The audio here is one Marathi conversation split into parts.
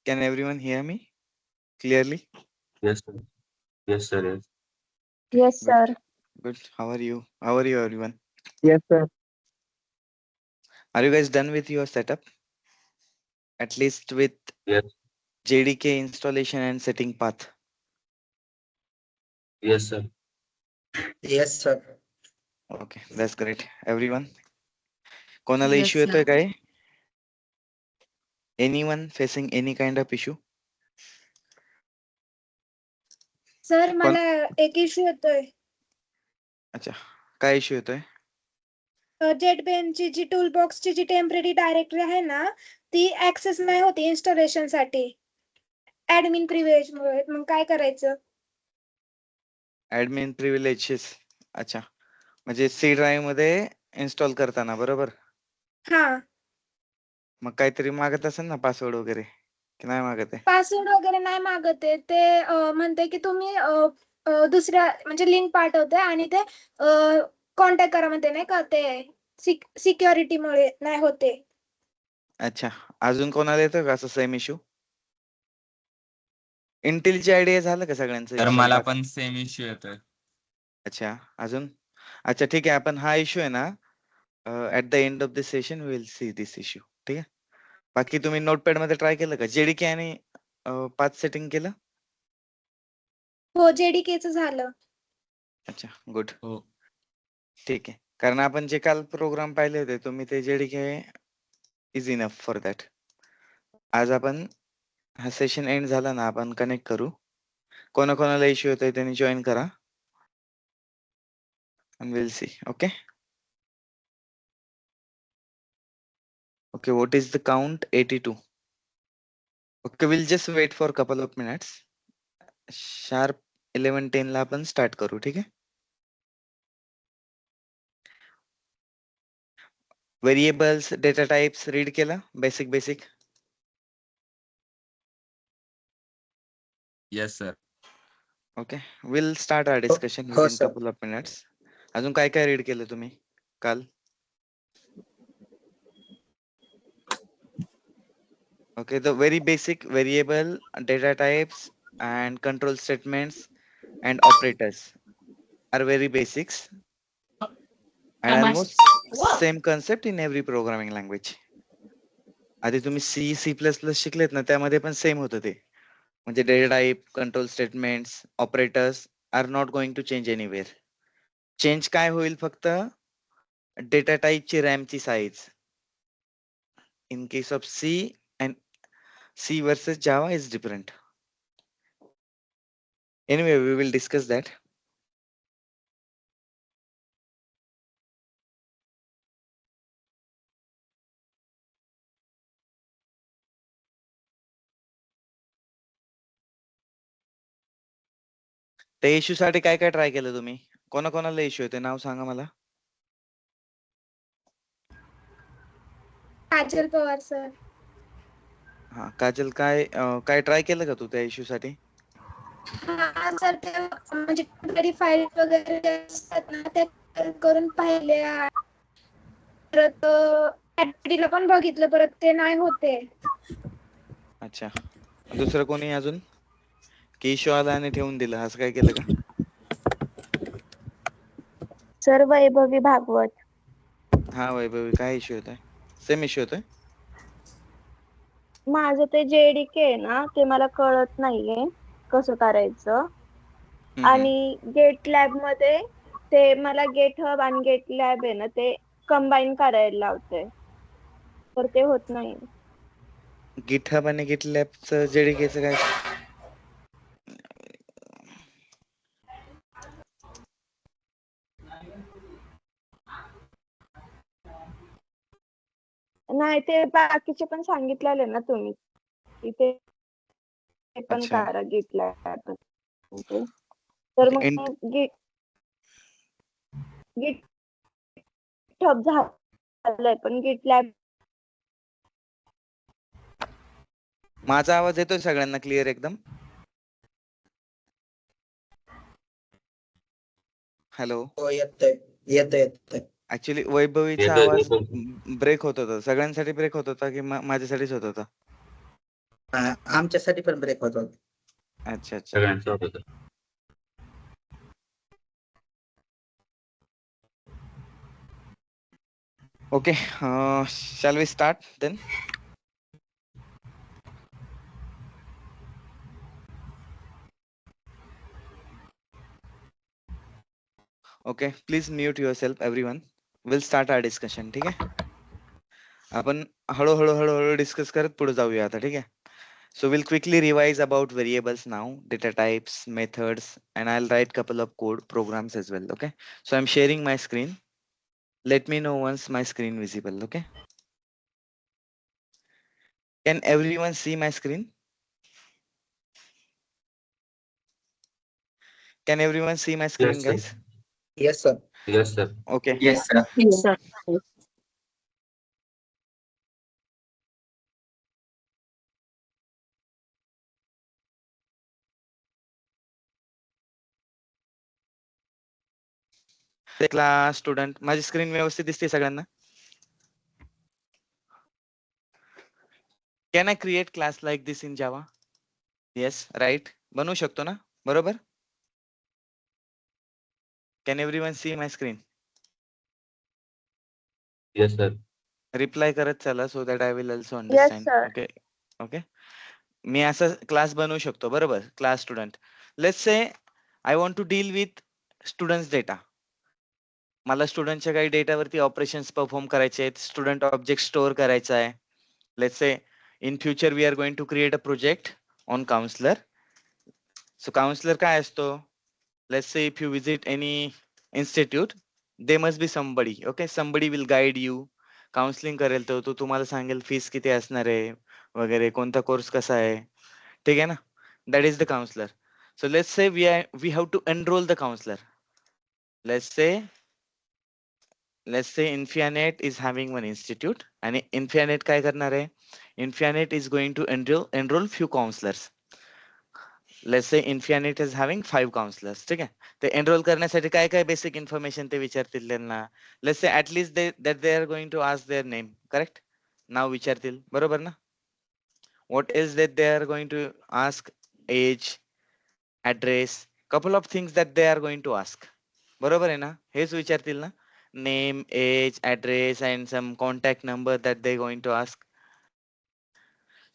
Can everyone hear me clearly? Yes, sir. Yes, sir. Yes. Yes, sir. Good. How are you? How are you, everyone? Yes, sir. Are you guys done with your setup? At least with Yes. JDK installation and setting path. Yes, sir. Yes, sir. Okay, that's great. Everyone. कोणाला Yes, इश्यू sir. येतोय काय? Anyone facing any kind of issue? Sir मला एक इश्यू येतोय. अच्छा, काय इश्यू येतोय? जेटबेनची जी टूल बॉक्सची जी टेम्पररी डायरेक्टरी आहे ना ती ऍक्सेस नाही होती इन्स्टॉलेशन साठी ऍडमिन प्रिव्हिलेज मुळे. मग काय करायचं? Admin privileges. अच्छा, म्हणजे सी ड्राईव्ह मध्ये इन्स्टॉल करताना बरोबर? हा, मग काहीतरी मागत असेल ना पासवर्ड वगैरे, की नाही मागत आहे? पासवर्ड वगैरे नाही मागत आहे ते. म्हणते की तुम्ही दुसऱ्या म्हणजे लिंक पाठवते आणि ते कॉन्टॅक्ट करा म्हणते नाही का, ते सिक्युरिटी मुळे नाही होते. अच्छा, अजून कोणाला येतोय का असं सेम इश्यू? इंटेलची आयडिया झालं का सगळ्यांचं? तर install मला path? पण सेम इश्यू येतोय. अच्छा, अजून? अच्छा, ठीक आहे. आपण हा इश्यू आहे ना at the end of the session will see this issue. ठीक आहे. बाकी तुम्ही नोटपॅड मध्ये ट्राय केलं का? जेडीके आणि पाथ सेटिंग केलं? हो, जेडीकेचं झालं. अच्छा, गुड. हो. ठीक आहे. कारण आपण जे काल प्रोग्राम पाहिले होते तुम्ही ते JDK is enough for that. आज आपण हा सेशन एंड झाला ना आपण कनेक्ट करू. कोणाकोणाला इश्यू येतोय त्यांनी जॉईन करा. and we'll see. Okay. Okay, what is the count? 82. Okay, we'll just wait for a couple of minutes. Sharp 11:10 ला आपण स्टार्ट करू. ठीक आहे. व्हेरिएबल्स, डेटा टाइप्स रीड केलं basic. Yes sir. Okay, will start our discussion हो, within sir. Couple of minutes. अजून काय काय रीड केलं तुम्ही काल? Okay, the very basic variable, data types, and control statements and operators are very basics and almost same concept in every programming language. आधी तुम्ही C++ शिकलेत ना त्यामध्ये पण सेम होतं ते. म्हणजे data type, control statements, operators are not going to change anywhere. Change काय होईल फक्त डेटा टाइपची रॅमची size. In case of C and C versus Java is different. Anyway, we will discuss that. त्या इश्यू साठी काय काय ट्राय केलं तुम्ही? कोणाकोणाला इश्यू आहे ते नाव सांगा मला. काजल पवार सर. हा, काजल काय ट्राय केलं का तू त्या इश्यू साठी? हा सर, ते म्हणजे टेम्पररी फाईल वगैरे जे असतात ना ते करून पाहिले. परत ऍक्टिव्हिटीला पण बघितलं, परत ते नाही होते. अच्छा, दुसरं कोणी अजून? की इश्यू आला आणि ठेवून दिलं असं काय केलं का? सर वैभवी भागवत. हा वैभवी, काय इश्यू होतोय? सेम इश्यू होतोय? माझं ते जेडीके आहे ना ते मला कळत नाहीये कसं करायचं. आणि गेट लॅब मध्ये ते मला गेट हब आणि गेट लॅब आहे ना ते कंबाईन करायला लावते, तर ते होत नाही. गिटहब आणि गिटलॅबचं जेडीकेचं काय? नाही, ते बाकीचे पण सांगितलेले ना तुम्ही इथे ते पण अच्छा. करा गेट लॅब. तर Okay, मग गिट हब झालंय पण गिट लॅब. माझा आवाज येतोय सगळ्यांना क्लिअर एकदम? हॅलो. हो, येतोय. ऍक्च्युली वैभवीचा येतोय, आवाज येतोय. ब्रेक होत होता. सगळ्यांसाठी ब्रेक होत होता की माझ्यासाठीच होत होता? आमच्यासाठी पण ब्रेक होत होता. अच्छा अच्छा. सगळ्यांचं होत होतं. Okay, shall we start then? Okay, please mute yourself, everyone. We'll start our discussion. ठीक आहे. आपण हळूहळू डिस्कस करत पुढे जाऊया आता. ठीक आहे. So we'll quickly revise about variables now, data types, methods, and I'll write couple of code programs as well. Okay. So I'm sharing my screen. Let me know once my screen visible. Okay. Can everyone see my screen? Can everyone see my screen, Yes, sir. guys? Yes sir. Yes, sir. Okay. Yes, sir. Yes, sir. Class student, माझी स्क्रीन व्यवस्थित दिसते सगळ्यांना? Can I create class like this in Java? Yes, right. बनवू शकतो ना? बरोबर? Can everyone see my screen? Yes, sir. Reply करत चला so that I will also Yes, understand. sir. Okay. Okay. मी असा क्लास बनवू शकतो बरोबर, class student. Let's say I want to deal with students data. मला स्टुडंटच्या काही डेटावरती ऑपरेशन्स परफॉर्म करायचे आहेत, स्टुडंट ऑब्जेक्ट स्टोअर करायचा आहे. Let's say in future we are going to create a project on counsellor. So counsellor काय असतो? Let's say if you visit any institute, they must be somebody. Okay, somebody will guide you. Counselling करेल तो तुम्हाला सांगेल फीस किती असणार आहे वगैरे, कोणता कोर्स कसा आहे. ठीक आहे ना? That is the counsellor. So let's say we have to enroll the counselor. Let's say Infianet is having one institute आणि Infianet काय करणार आहे? Infianet is going to enroll few counselors. Let's say Infianet is having 5 counselors. ठीक आहे. ते enroll करण्यासाठी काय काय बेसिक इन्फॉर्मेशन ते विचारतील त्यांना. Let's say at least they are going to ask their name, correct? नाव विचारतील, बरोबर ना? What is that they are going to ask? Age, address, couple of things that they are going to ask. बरोबर आहे ना? हेच विचारतील ना? Name, age, address, and some contact number that they're going to ask.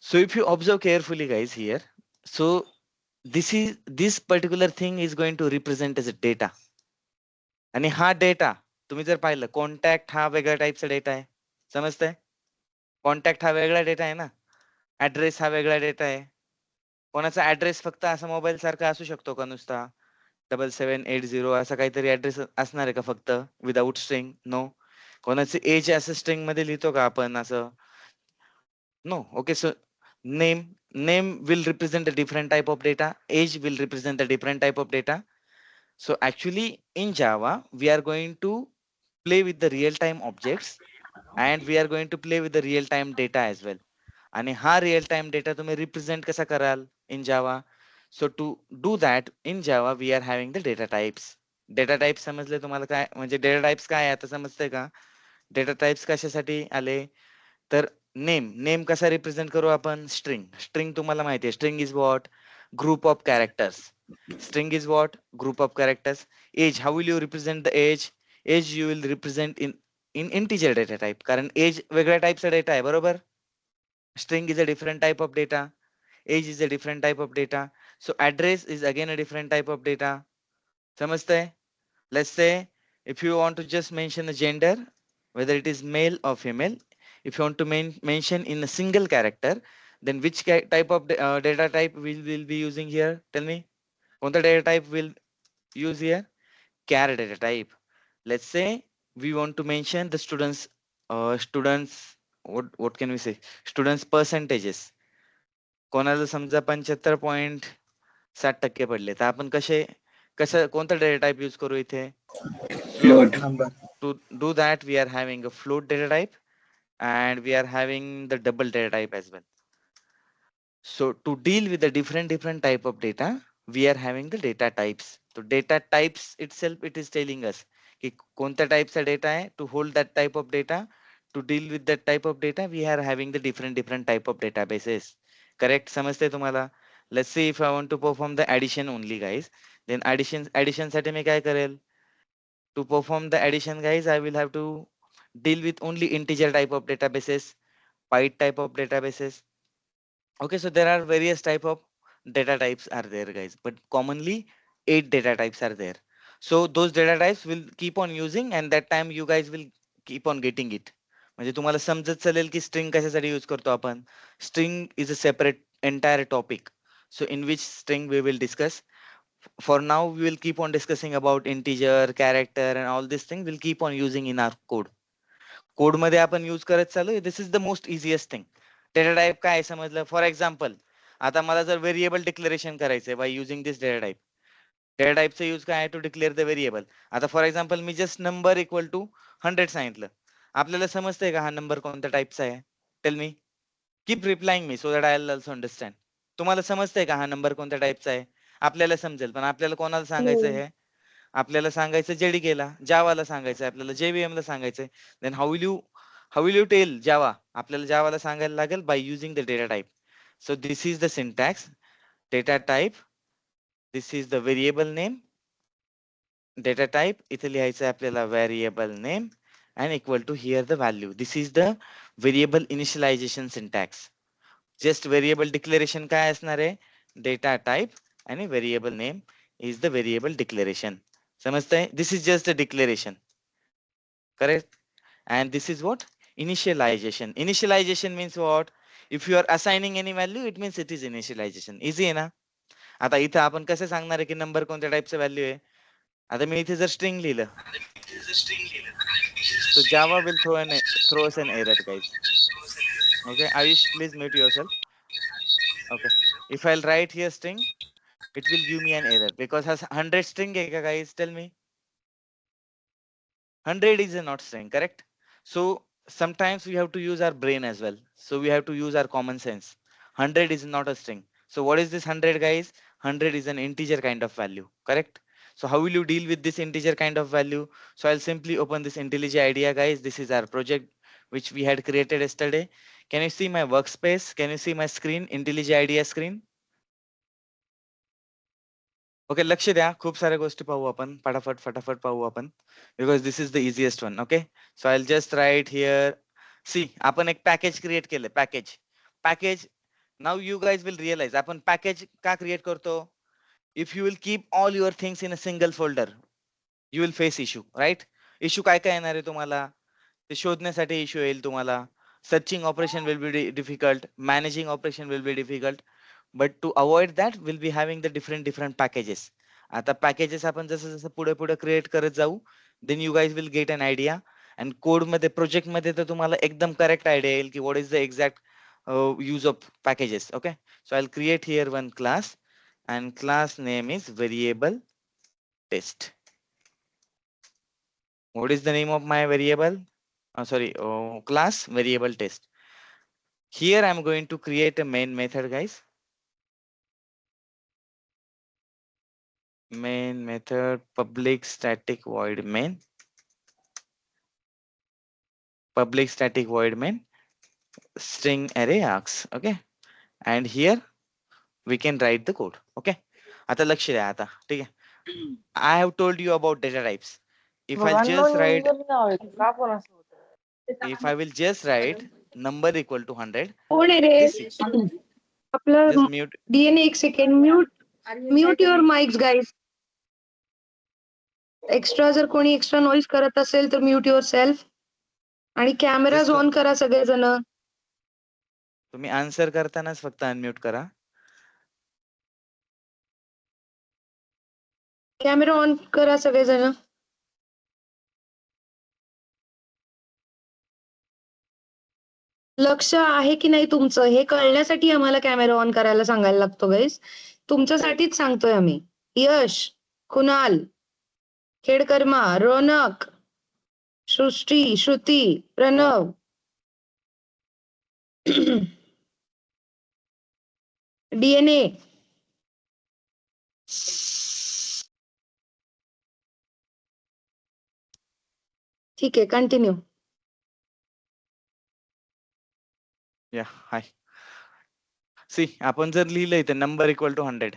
So if you observe carefully, guys, here, so this particular thing is going to represent as a data. आणि हा डेटा तुम्ही जर पाहिलं, कॉन्टॅक्ट हा वेगळ्या टाईपचा डेटा आहे. समजतंय? कॉन्टॅक्ट हा वेगळा डेटा आहे ना? ऍड्रेस हा वेगळा डेटा आहे. कोणाचा ऍड्रेस फक्त असा मोबाईल सारखा असू शकतो का नुसता 7780 असा काहीतरी ऍड्रेस असणार आहे का फक्त विदाउट स्ट्रिंग? नो. कोणाचे एज असं स्ट्रिंग मध्ये लिहितो का आपण असं? No. Okay, so name will represent a different type of data, age will represent a different type of data. So actually in Java we are going to play with the real time objects and we are going to play with the real time data as well. आणि हा रिअल टाइम डेटा तुम्ही रिप्रेझेंट कसा कराल in Java? So to do that in Java we are having the data types. Data types समजले तुम्हाला? काय म्हणजे डेटा टाइप्स काय आहे आता समजतंय का? डेटा टाइप्स कशासाठी आले? तर नेम कसा रिप्रेझेंट करू आपण? स्ट्रिंग तुम्हाला माहिती आहे. String is what? Group of characters. String is what? Group of characters. Age, how will you represent the age? Age you will represent in integer data type, कारण एज वेगळ्या टाइपचा डेटा आहे, बरोबर? String is a different type of data. Age is a different type of data. So address is again a different type of data. समजतंय? Let's say if you want to just mention the gender, whether it is male or female, if you want to mention in a single character, then which type of data type will be using here? Tell me. कोणता data type will use here? Char data type. Let's say we want to mention the students, what can we say? Students percentages. कोणाला समजा 75.7% पडले तर आपण कसं कोणता डेटा टाइप यूज करू इथे? Float. Number. To do that we are having a float data type and we are having the double data type as well. So to deal with the different type of data, we are having the data types. So data types itself, it is telling us की कोणत्या टाइपचा डेटा आहे. To hold that type of data, to deal with that type of data, we are having the different type of databases. Correct समजते तुम्हाला? Let's see if I want to perform the addition only guys, then addition साठी मी काय करेल? To perform the addition guys, I will have to deal with only integer type of databases, byte type of databases. Okay, so there are various type of data types are there guys, but commonly 8 data types are there. So those data types will keep on using and that time you guys will keep on getting it. म्हणजे तुम्हाला समजत चालेल की स्ट्रिंग कशासाठी यूज करतो आपण. String is a separate entire topic. So in which string we will discuss. For now we will keep on discussing about integer, character and all these things we'll keep on using in our code. Code मध्ये आपण यूज करत चालू. This is the most easiest thing. Data type काय आहे समजलं? फॉर एक्झाम्पल आता मला जर व्हेरिएबल डिक्लेरेशन करायचंय by using this data type. Data टाइपचा यूज काय आहे? To declare the variable. आता फॉर एक्झाम्पल मी जस्ट नंबर इक्वल टू 100 सांगितलं. आपल्याला समजतंय का हा नंबर कोणत्या टाइपचा आहे? Tell me. Keep replying me so that I will also understand. तुम्हाला समजतंय का हा नंबर कोणत्या टाइपचा आहे? आपल्याला समजेल, पण आपल्याला कोणाला सांगायचं हो. हे? आपल्याला सांगायचं जेडीकेला, जावाला सांगायचं, आपल्याला जेव्हीएम ला सांगायचंय. Then how will you tell Java? आपल्याला जावाला सांगायला लागेल by using the data type. So this is the syntax. Data type, this is the variable name. Data type इथे लिहायचं आहे आपल्याला variable name and equal to here the value. This is the variable initialization syntax. Just variable declaration काय असणार आहे? डेटा टाइप आणि variable name is the variable declaration. समजतंय? This is just a declaration. Correct? And this is what? Initialization. Initialization means what? If you are assigning any value, it means it is initialization. Easy आहे ना? आता इथे आपण कसं सांगणार आहे की नंबर कोणत्या टाईपचा व्हॅल्यू आहे? आता मी इथे जर स्ट्रिंग लिहिलं, so Java will throw us an error, guys. Okay, Ayush, please mute yourself. Okay. If I'll write here string, it will give me an error because has 100 string आहे का guys? Tell me. 100 is a not string, correct? So sometimes we have to use our brain as well. So we have to use our common sense. 100 is not a string. So what is this 100 guys? 100 is an integer kind of value, correct? So how will you deal with this integer kind of value? So I'll simply open this IntelliJ IDEA guys. This is our project which we had created yesterday. Can you see my workspace? Can you see my screen, IntelliJ IDEA screen? Okay, लक्ष द्या. खूप साऱ्या गोष्टी पाहू आपण. फटाफट पाहू आपण. Because this is the easiest one. Okay, so I just write here. See, आपण एक पॅकेज क्रिएट केलं. पॅकेज नाव यू गाईज विल रिअलाइज आपण पॅकेज का क्रिएट करतो? If you will keep all your things in a single folder, you will face issue, right? Issue काय काय येणार आहे तुम्हाला? ते शोधण्यासाठी इश्यू येईल तुम्हाला. Searching operation will be difficult. Managing operation will be difficult. But to avoid that, we'll be having the different packages. आता packages आपण जसं जसं पुढे पुढे क्रिएट करत जाऊ, then you guys will get an idea. And code मध्ये, प्रोजेक्ट मध्ये तर तुम्हाला एकदम करेक्ट आयडिया येईल की what is the exact use of packages. Okay, so I'll create here one class and class name is variable test. What is the name of my variable? Class variable test. Here I'm going to create a main method guys. Main method public static void main, public static void main string array args. Okay, and here we can write the code. Okay, आता लक्ष द्या. आता ठीक आहे. I have told you about data types. If I will just write number equal to 100, कोण आहे रे? this is आपलं just mute. डीएनए एक second mute your mics guys. Extra जर कोणी एक्स्ट्रा नॉईज करत असेल तर म्यूट युअर सेल्फ आणि कॅमेराज Just ऑन करा सगळेजण. तुम्ही आन्सर करतानाच फक्त अनम्यूट करा. कॅमेरा ऑन करा सगळेजण. लक्ष आहे की नाही तुमचं हे कळण्यासाठी आम्हाला कॅमेरा ऑन करायला सांगायला लागतो गाईज. तुमच्यासाठीच सांगतोय आम्ही. यश, कुणाल, खेडकर्मा, रोनक, सृष्टी, श्रुती, प्रणव, डीएनए. ठीक आहे, कंटिन्यू. Yeah, hi. सी आपण जर लिहिलं इथे नंबर इक्वल टू 100,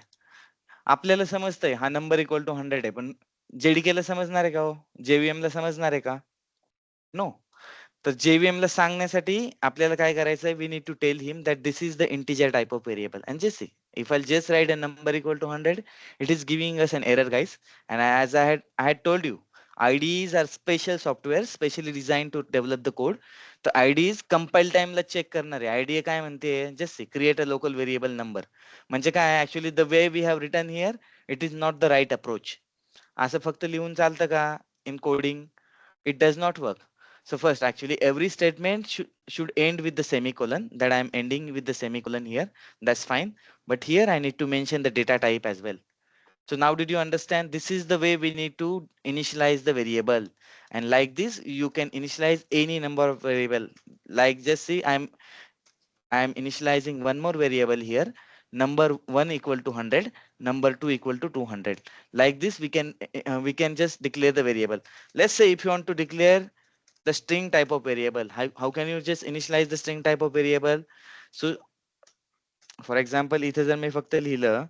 आपल्याला समजतंय हा नंबर इक्वल टू 100 आहे, पण JDK ला समजणार आहे का हो? JVM ला समजणार आहे का? नो. तर JVM ला सांगण्यासाठी आपल्याला काय करायचंय, we need to tell him that this is the integer type of variable. And just see, if I'll just write a number equal to 100, it is giving us an error, guys. And as I had told you, IDEs are special software specially designed to develop the code. तर IDEs compile time ला चेक करणार आहे. IDE काय म्हणते, just see, create a local variable number. म्हणजे काय, actually the way we have written here, it is not the right approach. असं फक्त लिहून चालतं का in coding? It does not work. So first, actually every statement should end with the semicolon, that I am ending with the semicolon here. That's fine. But here I need to mention the data type as well. So now did you understand? This is the way we need to initialize the variable. And like this, you can initialize any number of variable. Like just see, I am initializing one more variable here. Number 1 equal to 100, number 2 equal to 200. Like this, we can just declare the variable. Let's say if you want to declare the string type of variable, how can you just initialize the string type of variable? So for example, इथे जर मी फक्त लिहिलं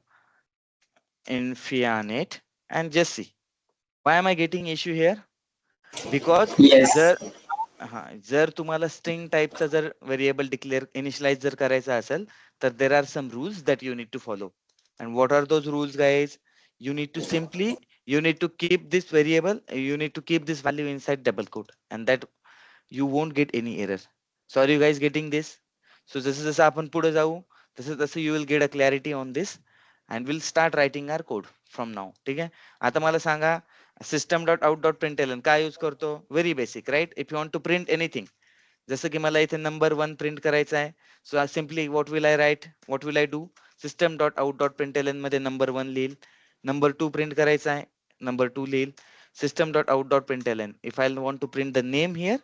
infinite and just see, why am I getting issue here? Because Yes. जर तुम्हाला स्ट्रिंग टाइपचा जर व्हेरिएबल डिक्लेअर इनिशियलाइज जर करायचा असेल, तर there are some rules that you need to follow. And what are those rules, guys? You need to simply, you need to keep this variable, you need to keep this value inside double quote, and that you won't get any error. So are you guys getting this? So जसं जसं आपण पुढे जाऊ, तसं तसं you will get a clarity on this, and we'll start writing our code from now. ठीक आहे? आता मला सांगा, system.out.println काय यूज करतो? Very basic, right? If you want to print anything, जसं की मला इथे नंबर 1 प्रिंट करायचा आहे, so simply what will I write, what will I do? system.out.println मध्ये नंबर 1 लिहिल. नंबर 2 प्रिंट करायचा आहे, नंबर 2 लिहिल. system.out.println, if I want to print the name here,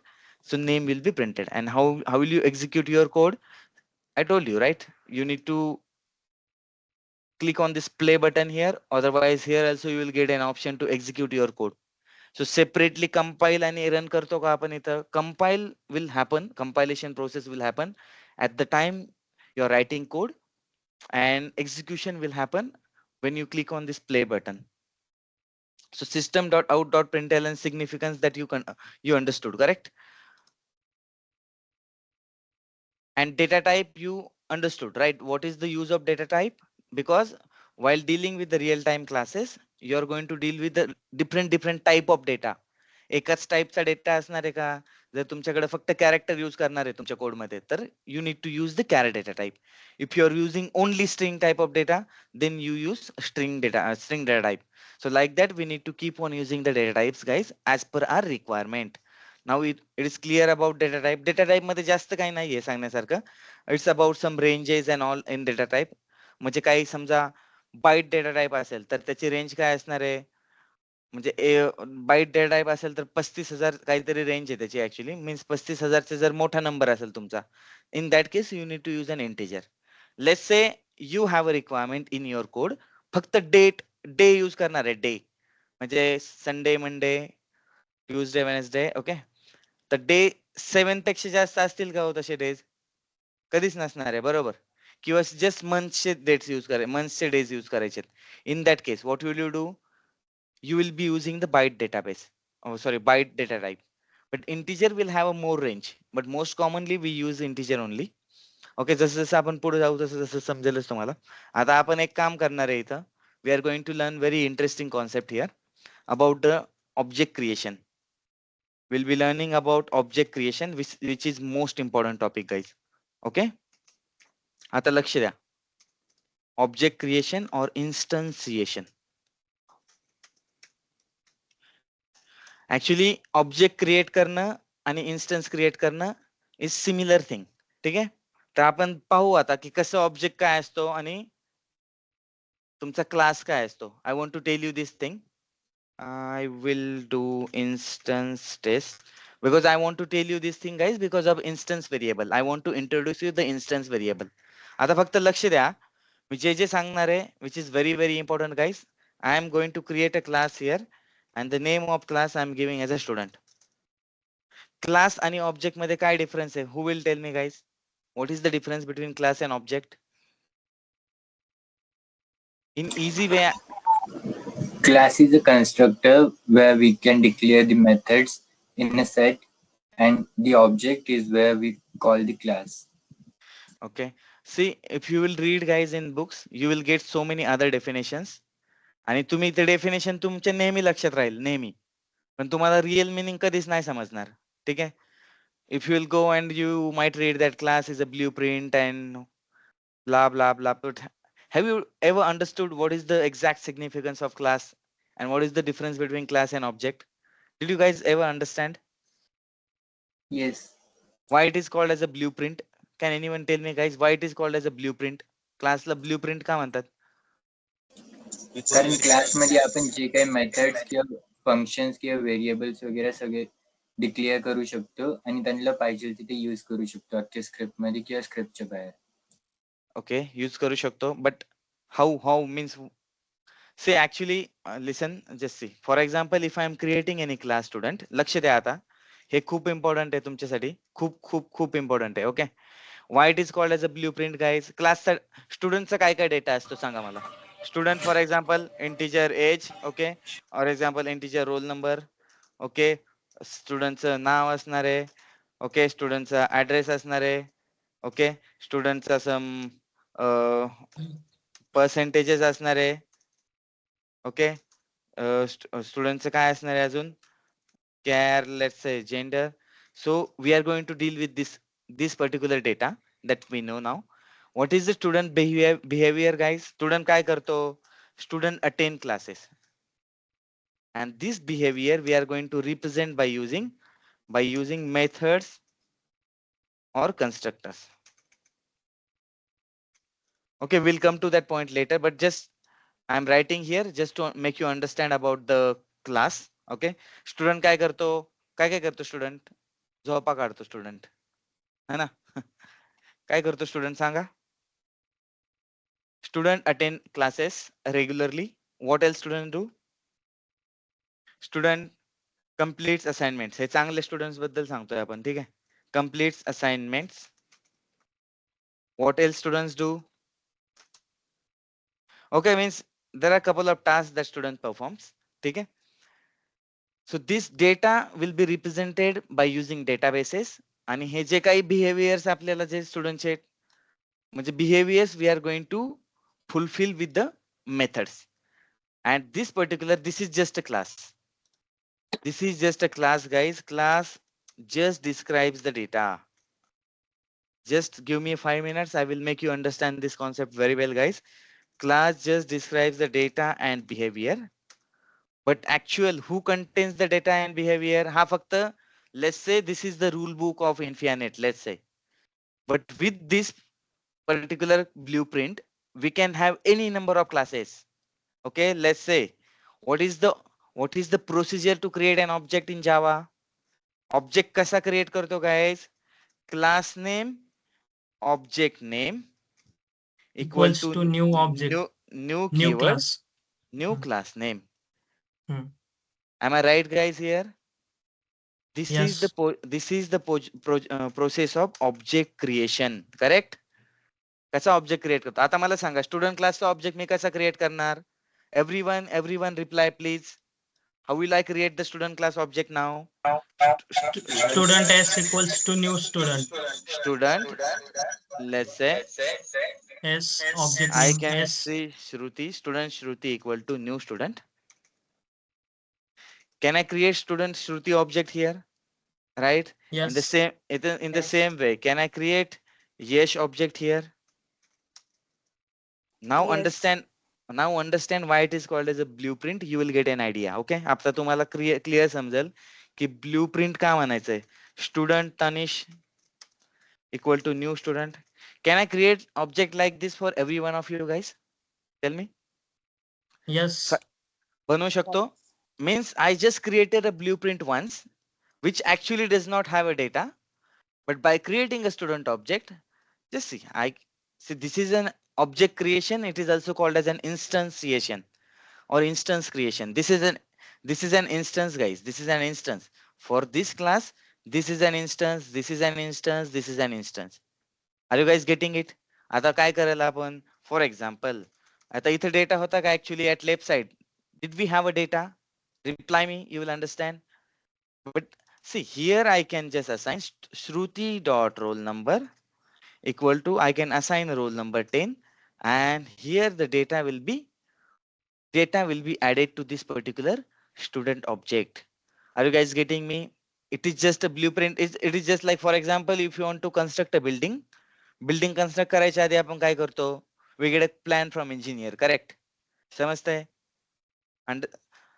so name will be printed. And how will you execute your code? I told you, right? You need to click on this play button here, otherwise here also you will get an option to execute your code. So separately compile आणि run करतो का आपण इथं? Compile will happen, compilation process will happen at the time you're writing code, and execution will happen when you click on this play button. So system.out.println significance that you understood, correct? And data type you understood, right? What is the use of data type? Because while dealing with the real-time classes, you're going to deal with the different type of data. एकाच टाईपचा डेटा असणार आहे का? जर तुमच्याकडे फक्त कॅरेक्टर यूज करणार आहे तुमच्या कोडमध्ये, तर you need to use the char data type. If you are using only string type of data, then you use string data type. So like that, we need to keep on using the data types, guys, as per our requirement. Now it is clear about data type. Data type मध्ये जास्त काही नाहीये सांगण्यासारखं. It's about some ranges and all in data type. म्हणजे काही समजा बाईट डेटा टाईप असेल तर त्याची रेंज काय असणार आहे? म्हणजे बाईट डेटा टाईप असेल तर 35,000 काहीतरी रेंज आहे त्याची, ऍक्च्युअली मीन्स 35,000 चा जर मोठा नंबर असेल तुमचा, in that case you need to use an integer. Let's say you have a requirement in your code, फक्त डे यूज करणार आहे, डे म्हणजे Sunday, Monday, Tuesday, Wednesday. Okay, तर डे 7 पेक्षा जास्त असतील का हो तसे डेज? कधीच नसणार आहे, बरोबर? किंवा जस्ट मंथचे डेट्स यूज करायचे, मंथचे डेज यूज करायचे. In that case what will you do? You will be using the byte database, byte data type. But integer will have a more range, but most commonly we use integer only. Okay, जसं जसं आपण पुढे जाऊ तसं तसं समजेलच तुम्हाला. आता आपण एक काम करणार आहे इथं. We are going to learn very interesting concept here about the object creation. We'll be learning about object creation, which is most important topic, guys. Okay, आता लक्ष द्या. Object creation or instantiation. Actually object create करणं आणि इन्स्टन्स क्रिएट करणं इज सिमिलर थिंग. ठीक आहे, तर आपण पाहू आता की कसं ऑब्जेक्ट काय असतो आणि तुमचा क्लास काय असतो. I want to tell you this thing. I will do instance test because I want to tell you this thing, guys, because of instance variable. I want to introduce you the instance variable. आता फक्त लक्ष द्या, मी जे जे सांगणार आहे, which is very very important, guys. I am going to create a class here, and the name of class I am giving as a student. Class आणि object मध्ये काय difference आहे? Who will tell me, guys? What is the difference between class and object? In easy way, Class is a constructor where we can declare the methods in a set, and the object is where we call the class. okay. See, if you will read guys in books, you will get so many other definitions. आणि तुम्ही ते डेफिनेशन तुमच्या नेहमी लक्षात राहील नेहमी. पण तुम्हाला रिअल मिनिंग कधीच नाही समजणार. ठीक आहे. If you will go and you might read that class is a blueprint and blah blah blah. But have you ever understood what is the exact significance of class and what is the difference between class and object? Did you guys ever understand Yes. why it is called as a blueprint? Can anyone tell me guys why it is called as a blueprint? Class ला blueprint का म्हणतात? कारण क्लासमध्ये आपण जे काही मेथड्स किंवा फंक्शन्स किंवा व्हेरिएबल्स वगैरे सगळे डिक्लेअर करू शकतो आणि त्यांना पाहिजे तिथे यूज करू शकतो अख्ख्या स्क्रिप्टमध्ये किंवा स्क्रिप्टच्या बाहेर. Okay, use करू शकतो. But how means say actually listen just see. For example, if I am creating any class student, लक्ष द्या आता. हे खूप इम्पॉर्टंट आहे तुमच्यासाठी. खूप खूप खूप इम्पॉर्टंट आहे. Okay. Why it is called as a blueprint guys? Class स्टुडंटचा काय काय डेटा असतो सांगा मला. Student for example integer age, okay, for example integer roll number, okay, स्टुडंटचं नाव असणार आहे, ओके, स्टुडंटचा ऍड्रेस असणार आहे, ओके, स्टुडंटचा सम पर्सेंटेजेस असणार आहे, ओके, स्टुडंटचं काय असणार आहे अजून, care, let's say gender. So we are going to deal with this particular data that we know now. What is the student behavior guys? Student काय करतो? Student attend classes, and this behavior we are going to represent by using methods or constructors. Okay, we'll come to that point later, but just I'm writing here just to make you understand about the class. Okay, student काय करतो? काय करतो स्टुडंट? झोपा काढतो स्टुडंट, है ना? काय करतो स्टुडंट सांगा? Student attend classes regularly. What else student do? Student completes assignments. हे चांगले स्टुडंट्स बद्दल सांगतोय आपण. ठीक आहे. Completes assignments. What else students do? Okay, means there are a couple of tasks that student performs. ठीक आहे. So this data will be represented by using databases. आणि हे जे काही behaviors आपल्याला जे स्टुडंटचे म्हणजे behaviors we are going to fulfill with the methods. And this is just a class. This is just a class guys. Class just describes the data. Just give me 5 minutes. I will make you understand this concept very well guys. Class just describes the data and behavior. But actual who contains the data and behavior? Ha fakta, let's say this is the rule book of Infianet, let's say. But with this particular blueprint, we can have any number of classes. Okay, let's say what is the procedure to create an object in Java? Object kasa create karto guys? Class name, object name equal equals to new object, new new keyword, class. new Hmm. class name. Hmm. Am I right guys here? This is Yes. the process of object creation, correct? कसा ऑब्जेक्ट क्रिएट करतो? आता मला सांगा स्टुडंट क्लासचा ऑब्जेक्ट मी कसा क्रिएट करणार? Everyone reply please. How will I create the student class object now? Student s equals to new student. Student, let's say S object I name can S. see Shruti, student Shruti equal to new student. Can I create student Shruti object here? Right? Yes. In the same way, can I create Yesh object here? Now Yes. understand why it is called as a blueprint. You will get an idea. Okay, आता तुम्हाला क्लिअर समजेल की ब्ल्यूप्रिंट का म्हणायचंय. Student Tanish equal to new student. Can I create object like this for every one of you guys? Tell me. Yes. बनवू शकतो? Means I just created a blueprint once which actually does not have a data, but by creating a student object, just see this is an object creation. It is also called as an instantiation or instance creation. This is an instance guys. This is an instance for this class. This is an instance, this is an instance, this is an instance. Are you guys getting it? आता काय करायला आपण? For example, आता इथे डेटा होता का actually at left side? Did we have a data? Reply me, you will understand. But see, here I can just assign Shruti dot roll number equal to, I can assign roll number 10, and here the data will be added to this particular student object. Are you guys getting me? It is just a blueprint. It is just like, for example, if you want to construct a building construct करायच्या आधी आपण काय करतो? We get a plan from engineer, correct? समजतंय?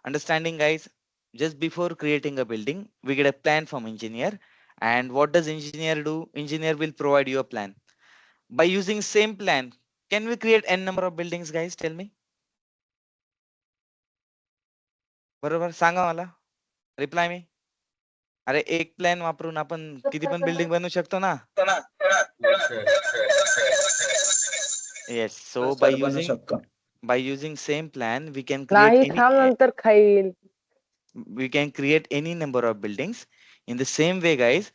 Understanding, guys? Just before creating a building, we get a plan from engineer. And what does engineer do? Engineer will provide you a plan. By using same plan, can we create n number of buildings, guys? Tell me. बरोबर, सांगा मला. रिप्लाय मी. अरे एक प्लॅन वापरून आपण किती पण बिल्डिंग बनवू शकतो ना? Yes. So हो by सर, बनवू using शकतो. same plan, we can नाही create थांब नंतर खाईल. any number of buildings. In the same way, guys,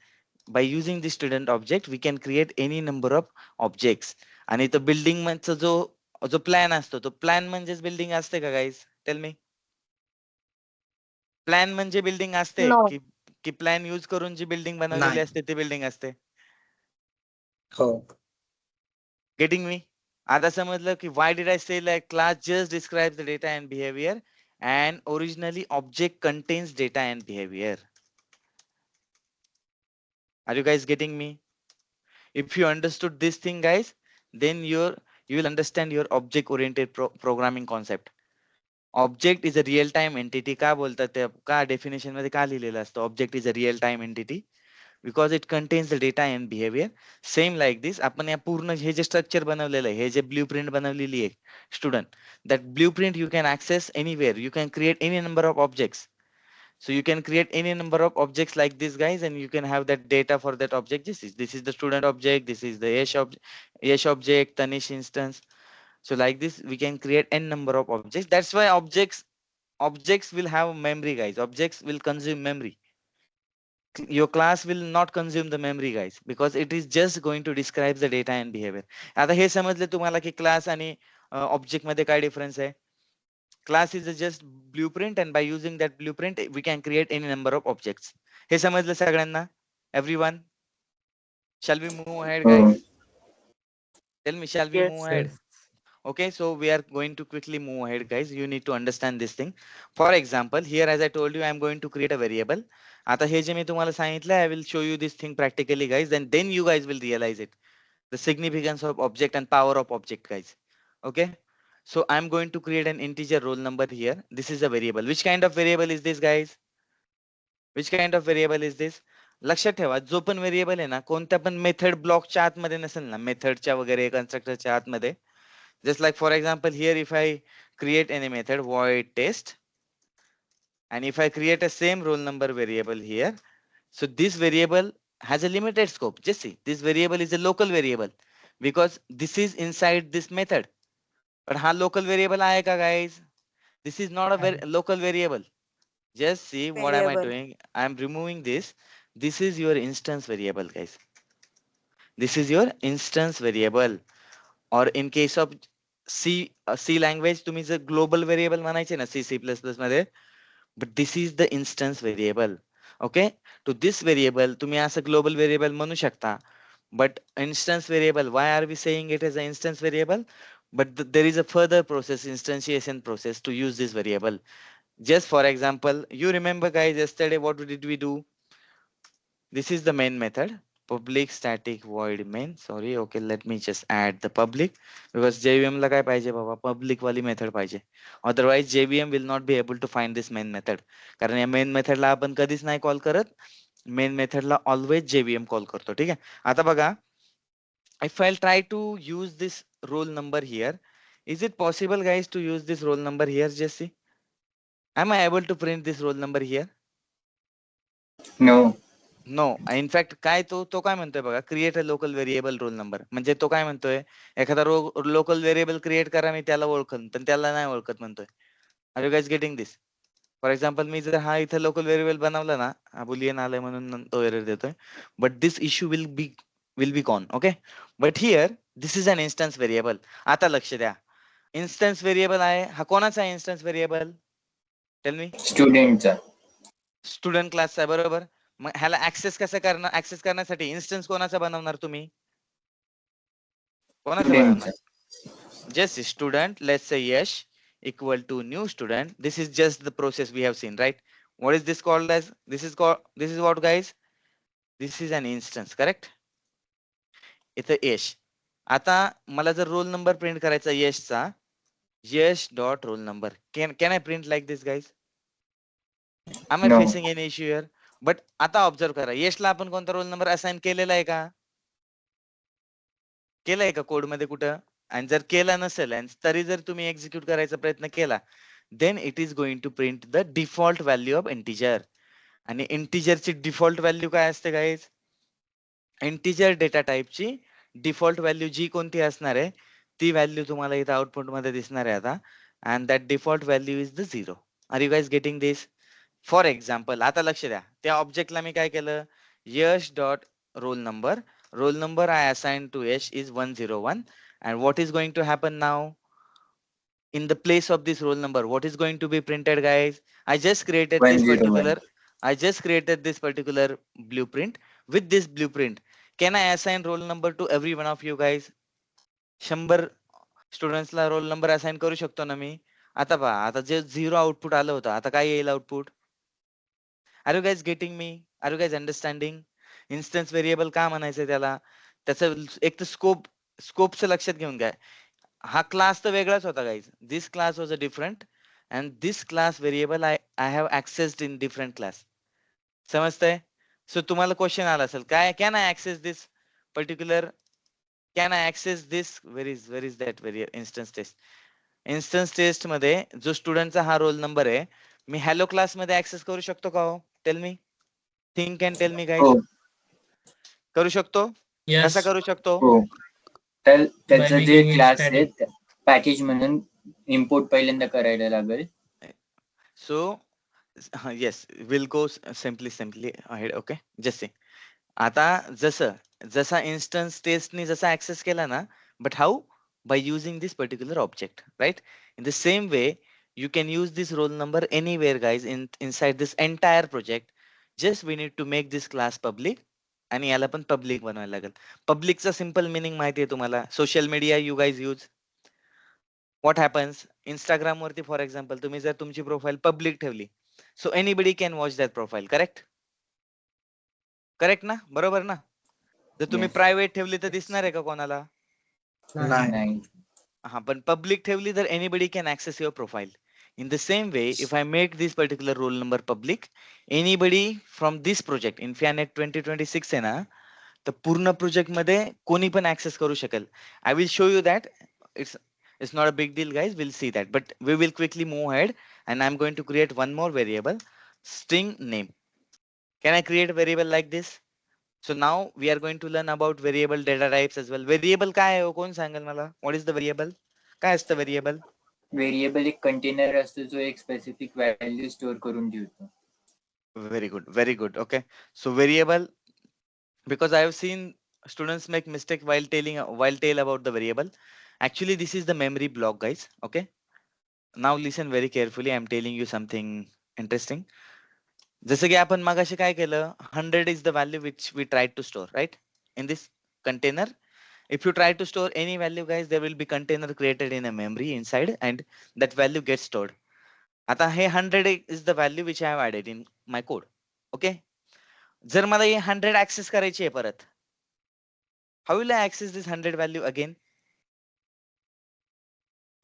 by using the student object, we can create any number of objects. आणि तो बिल्डिंग चा जो प्लॅन असतो, तो प्लॅन म्हणजेच बिल्डिंग असते का गाईज? टेल मी. प्लॅन म्हणजे बिल्डिंग असते No. की प्लॅन यूज करून जी बिल्डिंग बनवलेली नाही. असते ती बिल्डिंग असते? हो. Getting me? आता समजलं की why did I say like class just describes the data and behavior, and originally object contains data and behavior. Are you guys getting me? If you understood this thing, guys, then you will understand your object oriented programming concept. Object is a real time entity. का बोलतात ते? का डेफिनेशन मध्ये का लिहिलेलं असतं? Object is a real time entity because it contains the data and behavior. Same like this, आपण या पूर्ण हे जे स्ट्रक्चर बनवलेलं आहे, हे जे ब्ल्यूप्रिंट बनवलेली आहे student, that blueprint you can access anywhere. You can create any number of objects. So you can create any number of objects like this, guys, and you can have that data for that object. This is the student object. This is the Yesh object, Tanish instance. So like this, we can create n number of objects. That's why objects will have memory, guys. Objects will consume memory. Your class will not consume the memory, guys, because it is just going to describe the data and behavior. आता हे समजले तुम्हाला की क्लास आणि ऑब्जेक्ट मध्ये काय डिफरन्स आहे? Class is just blueprint, and by using that blueprint, we can create any number of objects. हे समजलं सगळ्यांना? Everyone? Shall we move ahead, guys? Tell me, shall we move ahead? Okay, so we are going to quickly move ahead, guys. You need to understand this thing. For example, here, as I told you, I am going to create a variable. आता हे जे मी तुम्हाला सांगितलं, I will show you this thing practically, guys, and then you guys will realize it. The significance of object and power of object, guys. Okay? So I'm going to create an integer roll number here. This is a variable. Which kind of variable is this, guys? Which kind of variable is this? लक्षात ठेवा, जो पण व्हेरिएबल आहे ना, कोणत्या पण मेथड ब्लॉकच्या आतमध्ये नसेल ना, मेथडच्या वगैरे कन्स्ट्रक्टरच्या आतमध्ये. Just like for example, here if I create any method void test, and if I create a same roll number variable here, so this variable has a limited scope. Just see, this variable is a local variable because this is inside this method. But हा local variable आहे का, guys? This is not a local variable. Just see what am I doing? I am removing this. This is your instance variable, guys. This is your instance variable. Or in case of C language, तुम्ही जर global variable म्हणायचे ना C++ मध्ये, but this is the instance variable. Okay? To this variable तुम्ही असं global variable म्हणू शकता. But instance variable, why are we saying it as an instance variable? But there is a further process, instantiation process, to use this variable. Just for example, you remember, guys, yesterday what did we do? This is the main method, public static void main. Sorry, okay, let me just add the public, because JVM ला काय पाहिजे बाबा, public वाली method पाहिजे. Otherwise JVM will not be able to find this main method. कारण या main method ला आपण कधीच नाही कॉल करत. Main method ला always JVM कॉल करतो. ठीक आहे? आता बघा, if I'll try to use this roll number here, is it possible, guys, to use this roll number here? Just see. Am I able to print this roll number here? No. No. In fact, काय तो काय म्हणतोय बघा, create a local variable roll number. म्हणजे तो काय म्हणतोय, एखादा लोकल व्हेरिएबल क्रिएट करा, मी त्याला ओळखन, पण त्याला नाही ओळखत म्हणतोय. Are you guys getting this? For example, मी जर हा इथे लोकल व्हेरिएबल बनवला ना, हा बुलियन आलाय म्हणून तो एरर देतोय, but this issue will be gone. Okay, but here this is an instance variable. आता लक्ष द्या, इन्स्टन्स व्हेरिएबल आहे, हा कोणाचा आहे इन्स्टन्स व्हेरिएबल? Tell me. स्टुडंटचा. स्टुडंट क्लासचा आहे, बरोबर. मग ह्याला ऍक्सेस कसं करणार? ऍक्सेस करण्यासाठी इन्स्टन्स कोणाचा बनवणार तुम्ही? कोणाचा स्टुडंटचा. बनवणार? Just student, let's say Yash equal to new student. This is just the process we have seen, right? What is this called as? This is what, guys? This is an instance, correct? इथं यश. आता मला जर रोल नंबर प्रिंट करायचा यशचा, Yash dot roll number, can I print like this, guys? Am I No. facing any issue here? But आता ऑब्झर्व करा, यशला आपण कोणता रोल नंबर असाइन केलेला आहे का? केलाय का कोड मध्ये कुठं? आणि जर केला नसेल आणि तरी जर तुम्ही एक्झिक्यूट करायचा प्रयत्न केला, then it is going to print the default value of integer. आणि integer ची डिफॉल्ट व्हॅल्यू काय असते गाईज? इंटिजर डेटा टाइपची डिफॉल्ट व्हॅल्यू जी कोणती असणार आहे ती व्हॅल्यू तुम्हाला इथं आउटपुट मध्ये दिसणार आहे आता. And that default value is the 0. Are you guys getting this? For example, आता लक्ष द्या, त्या ऑब्जेक्टला मी काय केलं, Yash dot roll number I assigned to Yash is 101. And what is going to happen now? In the place of this roll number, what is going to be printed, guys? I just created this 101. particular blueprint. With this blueprint, can I assign roll number to every one of you guys? 100 students ला रोल नंबर असाइन करू शकतो ना मी? आता पहा, आता जे 0 आउटपुट आलं होतं, आता काय येईल output? Are you guys getting me? Are you guys understanding? Instance variable का म्हणायचं त्याला? त्याचं एक तर स्कोपचं लक्षात घेऊन घ्या. हा क्लास तर वेगळाच होता guys. This class was a different and this class variable I have accessed in different class. समजतंय? सो तुम्हाला क्वेश्चन आला असेल, काय can I access this particular? Can I access this? Where is that instance test? Instance test मध्ये जो स्टुडंटचा हा रोल नंबर आहे, मी हॅलो क्लास मध्ये ऍक्सेस करू शकतो का हो? Tell me. Think and tell me guys. हो. करू शकतो? Yes. कसा करू शकतो? हो. त्याचं जे making it क्लास आहे static. पॅकेज म्हणून इम्पोर्ट पहिल्यांदा करायला लागेल. So yes, we'll go simply ahead. Okay, just see. आता जसा इन्स्टन्स टेस्टनी जसा ऍक्सेस केला ना, but how? By using this particular object, right? In the same way, you can use this roll number anywhere, guys, inside this entire project. Just we need to make this class public आणि याला पण पब्लिक बनवायला लागेल. पब्लिकचा सिंपल मिनिंग माहिती आहे तुम्हाला? Social media you guys use. What happens? Instagram वरती फॉर एक्झाम्पल तुम्ही जर तुमची प्रोफाईल पब्लिक ठेवली, so anybody can watch that profile. Correct ना? बरोबर ना? जर तुम्ही Yes. प्रायव्हेट ठेवली तर दिसणार आहे का कोणाला? नाही. नाही. हा, पण पब्लिक ठेवली तर anybody can access your profile. In the same way, if I make this particular roll number public, anybody from this project, Infianet 2026 आहे ना, तर पूर्ण प्रोजेक्ट मध्ये कोणी पण ऍक्सेस करू शकेल. I will show you that. It's not a big deal, guys. We'll see that. But we will quickly move ahead and I'm going to create one more variable, string name. Can I create a variable like this? So now we are going to learn about variable data types as well. Variable काय आहे हो? कोण सांगेल मला? What is the variable? काय असतं variable? व्हेरिएबल एक कंटेनर असतो जो एक स्पेसिफिक व्हॅल्यू स्टोअर करून ठेवतो. Very good. Okay. So variable, because I have seen students make mistake while tell about the variable. Actually, this is the memory block, guys. Okay. Now listen very carefully. I'm telling you something interesting. जसं की आपण मगाशी काय केलं, 100 is the value which we tried to store, right? In this container. If you try to store any value, guys, there will be container created in a memory inside and that value gets stored. आता हे 100 is the value which I have added in my code. Okay. जर मला हे 100 ऍक्सेस करायची आहे परत, how will I access this 100 value again?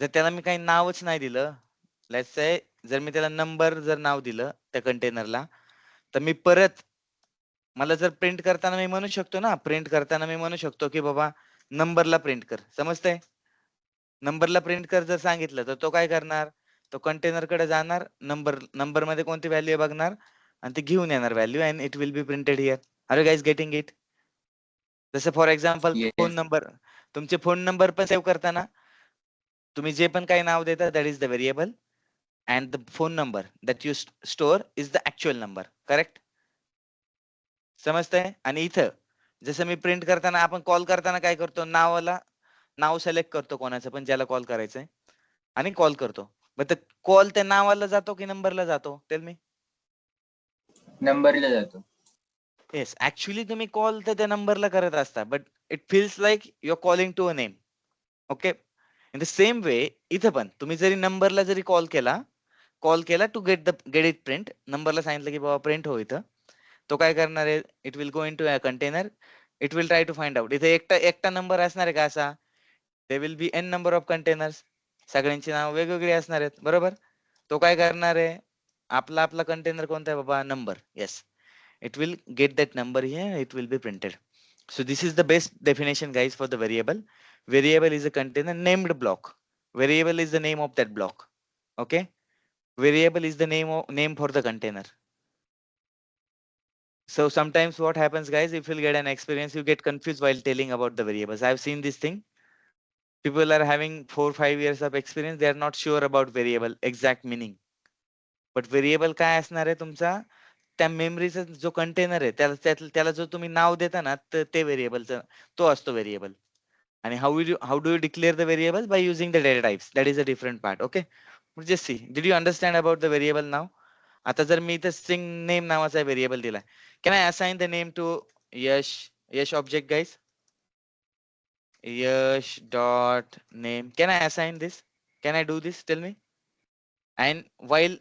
जर त्याला मी काही नावच नाही दिलं, लेट्स से जर मी त्याला नंबर जर नाव दिलं त्या कंटेनरला, तर मी परत मला जर प्रिंट करताना मी म्हणू शकतो की बाबा नंबरला प्रिंट कर. समजतंय? नंबरला प्रिंट कर जर सांगितलं तर तो काय करणार, तो कंटेनर कडे जाणार, नंबर मध्ये कोणती व्हॅल्यू आहे बघणार आणि ते घेऊन येणार value and it will be printed here. Are you guys getting it? जसं for example Yes. Phone number, तुमचे फोन नंबर पण सेव्ह करताना तुम्ही जे पण काही नाव देता that is the variable and the phone number that you store is the actual number. Correct? समजतंय? आणि इथं जसं मी प्रिंट करताना, आपण कॉल करताना काय करतो, नाव सिलेक्ट करतो कोणाचं पण ज्याला कॉल करायचंय. आणि कॉल करतो. मग कॉल त्या नावाला जातो की नंबरला जातो? Tell me. नंबरला जातो. येस, ऍक्च्युली तुम्ही कॉल तर त्या नंबरला करत असता, but it feels like you are calling to a name. Okay. In the same way इथं पण तुम्ही जरी नंबरला जरी कॉल केला टू गेट इट प्रिंट, नंबरला सांगितलं की बाबा प्रिंट हो इथं, तो काय करणार आहे, it will go into a container, it will try to find out. इथे एकटा नंबर असणार आहे का असा? They will be N number of containers, सगळ्यांची नाव वेगवेगळी असणार आहेत, बरोबर. तो काय करणार आहे, आपला कंटेनर कोणता आहे बाबा? Number. Yes, it will get that number here, it will be printed. So this is the best definition guys for the variable. Variable is a container named block. Variable is the name of that block. Okay, variable is the name for the container. So sometimes what happens guys, if you'll get an experience, you get confused while telling about the variables. I've seen this thing. People are having 4-5 years of experience, they are not sure about variable exact meaning. But variable काय असणार आहे तुमचा? त्या मेमरीचा जो कंटेनर आहे त्याला जो तुम्ही नाव देता ना, तर ते व्हेरिएबलचं तो असतो व्हेरिएबल. आणि how do you declare the variable? By using the data types. That is a different part. Okay, just see, did you understand about the variable नाव? आता जर मी इथं स्ट्रिंग नेम नावाचा व्हेरिएबल दिलाय, can I assign the name to Yash object guys? Yash dot name, can I assign this? Can I do this? Tell me. And while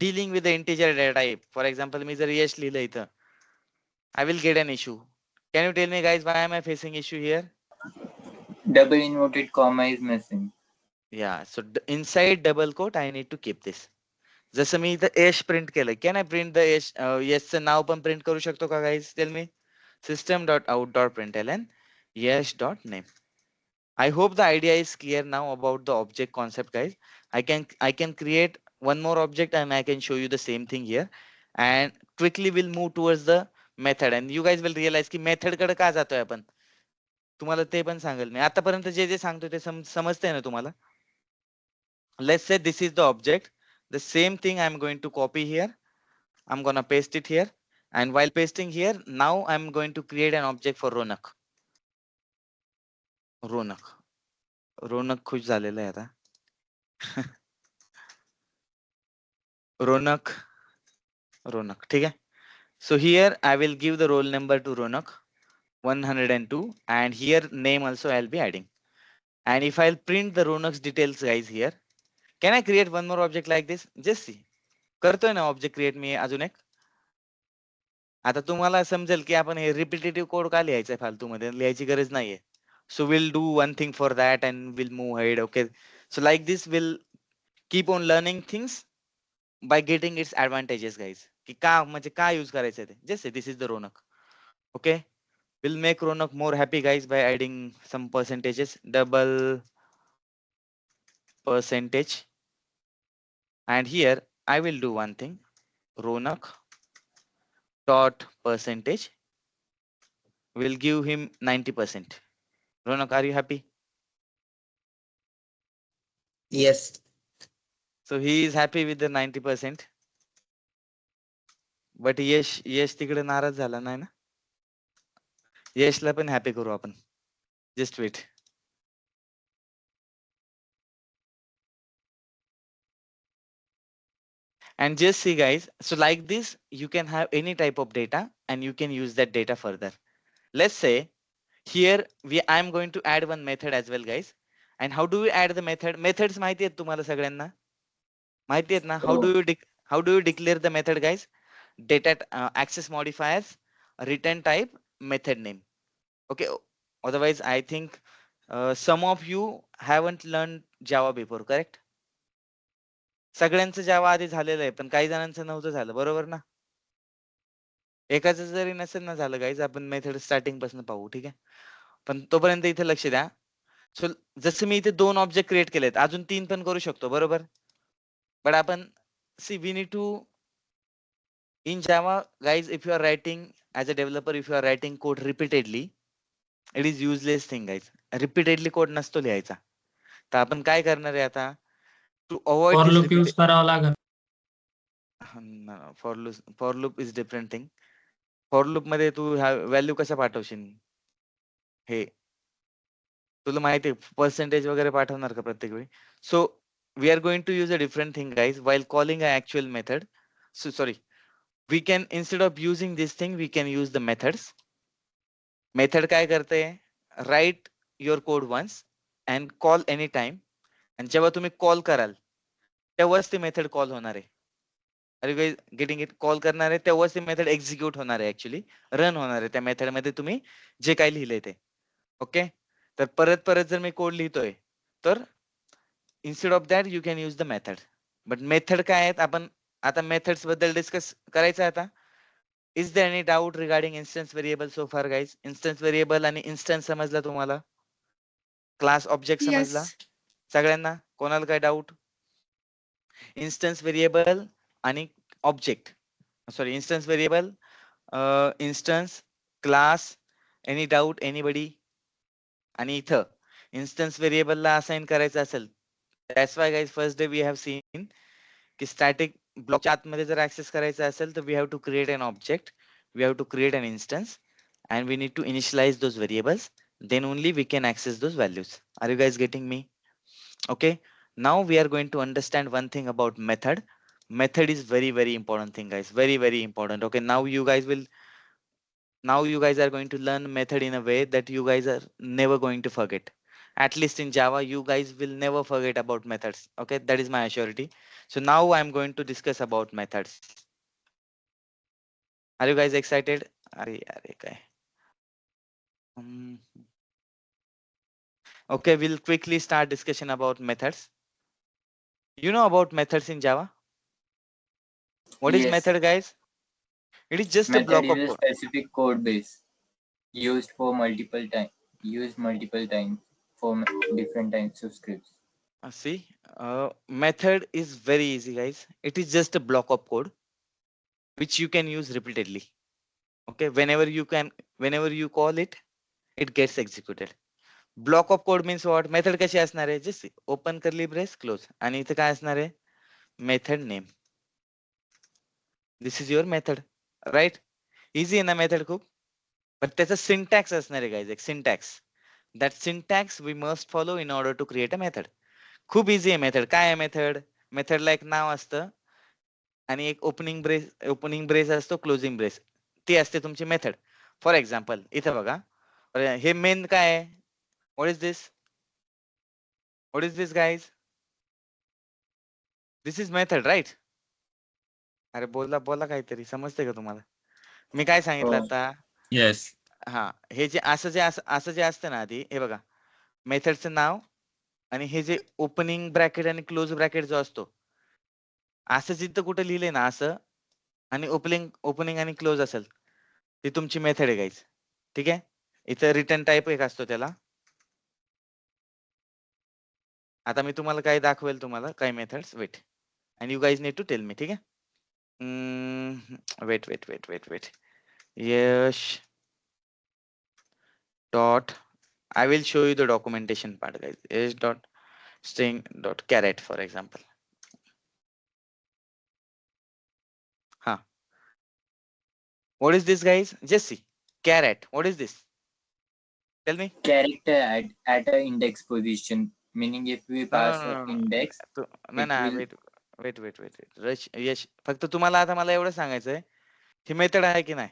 dealing with the integer data type, for example, मी जर यश लिहिलं इथं, I will get an issue. Can you tell me guys why am I facing issue here? Double inverted comma is missing. Yeah, so inside double quote I need to keep this. जसं मी इथं यश प्रिंट केलं, can I print the यशचं नाव पण प्रिंट करू शकतो का guys? Tell me. system.out.println yash.name. I hope the idea is clear now about the object concept guys. I can create one more object and I can show you the same thing here, and quickly we'll move towards the method and you guys will realize की मेथड कडे का जातोय आपण, तुम्हाला ते पण सांगेल मी. आतापर्यंत जे जे सांगतोय ते समजतंय ना तुम्हाला? Let's say this is the object. The same thing I'm going to copy here. I'm gonna paste it here, and while pasting here, now I'm going to create an object for Ronak. Ronak खुश झालेला आहे आता. रोनक ठीक आहे. So here I will give the roll number to Ronak 102, and here name also I'll be adding. And if I'll print the Ronak's details guys here, can I create one more object like this? Just see. करतोय ना ऑब्जेक्ट क्रिएट मी अजून एक. आता तुम्हाला समजेल की आपण हे रिपिटेटिव्ह कोड का लिहायचंय फालतूमध्ये, लिहायची गरज नाहीये. So we'll do one thing for that and we'll move ahead. Okay, so like this we'll keep on learning things by getting its advantages guys. की का म्हणजे का यूज करायचं ते. Just say this is the Ronak. Okay, we'll make Ronak more happy guys by adding some percentages, double percentage, and here I will do one thing, Ronak dot percentage will give him 90%. Ronak, are you happy? Yes. So he is happy with the 90%. But यश तिकडे नाराज झाला नाही ना? यशला पण हॅपी करू आपण. Just wait. And just see guys, so like this you can have any type of data and you can use that data further. Let's say here I'm going to add one method as well guys. And how do we add the method? Methods माहिती आहेत तुम्हाला सगळ्यांना? माहिती आहेत ना? How do you declare the method guys? Data access modifiers, return type, method name. Okay, otherwise I think some of you haven't learned Java before, correct? सगळ्यांचं जावा आधी झालेलं आहे, पण काही जणांचं नव्हतं झालं, बरोबर ना? एकाच जरी नसेल ना झालं गाईज, आपण मेथड स्टार्टिंग पासून पाहू, ठीक आहे? पण तोपर्यंत इथे लक्ष द्या. सो जसं मी इथे 2 ऑब्जेक्ट क्रिएट केलेत, अजून 3 पण करू शकतो, बरोबर? बट आपण see we need to in Java guys, if you are writing as a developer, if you are writing code repeatedly, it is useless thing guys. Repeatedly code नसतो लिहायचा. तर आपण काय करणार आहे आता? To avoid for this loop use करावं लागेल. For loop is different thing. For loop मध्ये तू व्हॅल्यू कशा पाठवशील? हे तुला माहिती आहे पर्सेंटेज वगैरे पाठवणार का प्रत्येक वेळी? So we are going to use a different thing, guys, while calling an actual method. So sorry, we can, instead of using this thing, we can use the methods. Method काय करते, write your code once and call anytime, आणि जेव्हा तुम्ही कॉल कराल तेव्हाच ती मेथड कॉल होणार आहे. Are you guys getting it? Call करणार आहे तेव्हाच ती मेथड एक्झिक्यूट होणार आहे, ऍक्च्युली रन होणार आहे त्या मेथड मध्ये तुम्ही जे काही लिहिलंय ते. ओके, तर परत परत जर मी कोड लिहितोय तर instead of that you can use the method. But method काय आहेत, आपण आता मेथड्स बद्दल डिस्कस करायचं आता. Is there any doubt regarding instance variable so far guys? Instance variable आणि इन्स्टन्स समजला तुम्हाला? क्लास ऑब्जेक्ट समजला सगळ्यांना? कोणाला काय डाऊट? इन्स्टन्स व्हेरिएबल आणि object, sorry instance variable, instance, class, any doubt anybody? आणि इथं इन्स्टन्स व्हेरिएबलला असाइन करायचं असेल, that's why guys first day we have seen की स्टॅटिक ब्लॉकच्या आतमध्ये जर ऍक्सेस करायचं असेल तर we have to create an object, we have to create an instance, and we need to initialize those variables, then only we can access those values. Are you guys getting me? Okay, now we are going to understand one thing about method. Method is very very important thing, guys, very very important. Okay, now you guys are going to learn method in a way that you guys are never going to forget. At least in Java you guys will never forget about methods. Okay, that is my assurity. So now I'm going to discuss about methods. Are you guys excited? Okay. Okay, we'll quickly start discussion about methods. You know about methods in Java? What is Yes. method, guys? It is just a Method block of is a code. specific code base used multiple times for different types of scripts. See, method is very easy, guys. It is just a block of code which you can use repeatedly. Okay, whenever you call it, it gets executed. Block of code means what? Method कशी असणार आहे? Just open curly brace, close. आणि इथे काय असणार आहे? Method name. This is your method, right? Easy आहे ना मेथड खूप? But त्याचा syntax असणार आहे, guys, एक syntax. That syntax we must follow in order to create a method. खूप इझी आहे मेथड. काय आहे मेथड? मेथडला एक नाव असतं आणि एक ओपनिंग ब्रेस असतो, क्लोजिंग ब्रेस. ती असते तुमची मेथड. फॉर एक्झाम्पल इथे बघा, हे मेन काय आहे? What is this guys? This is method, right? अरे बोला काहीतरी, समजते का तुम्हाला मी काय सांगितलं हो. आता? Yes. हा, हे जे असं जे असतं ना, आधी हे बघा, मेथडचं नाव आणि हे जे ओपनिंग ब्रॅकेट आणि क्लोज ब्रॅकेट जो असतो, असं जिथं कुठं लिहिलंय ना असं, आणि ओपनिंग आणि क्लोज असेल, ती तुमची मेथड आहे गाईज. ठीक आहे? इथं रिटर्न टाईप एक असतो त्याला. आता मी तुम्हाला काय दाखवेल, तुम्हाला काही methods. Wait, and you guys need to tell me. ठीक आहे? Wait. Yash dot, I will show you the documentation part, guys. H dot string dot caret, for example. What is this, guys? Just see. Caret. What is this? Tell me. Character at a index position, meaning if we pass No. an index, नाही, वेट. यश, फक्त तुम्हाला आता मला एवढं सांगायचंय, ही मेथड आहे की नाही?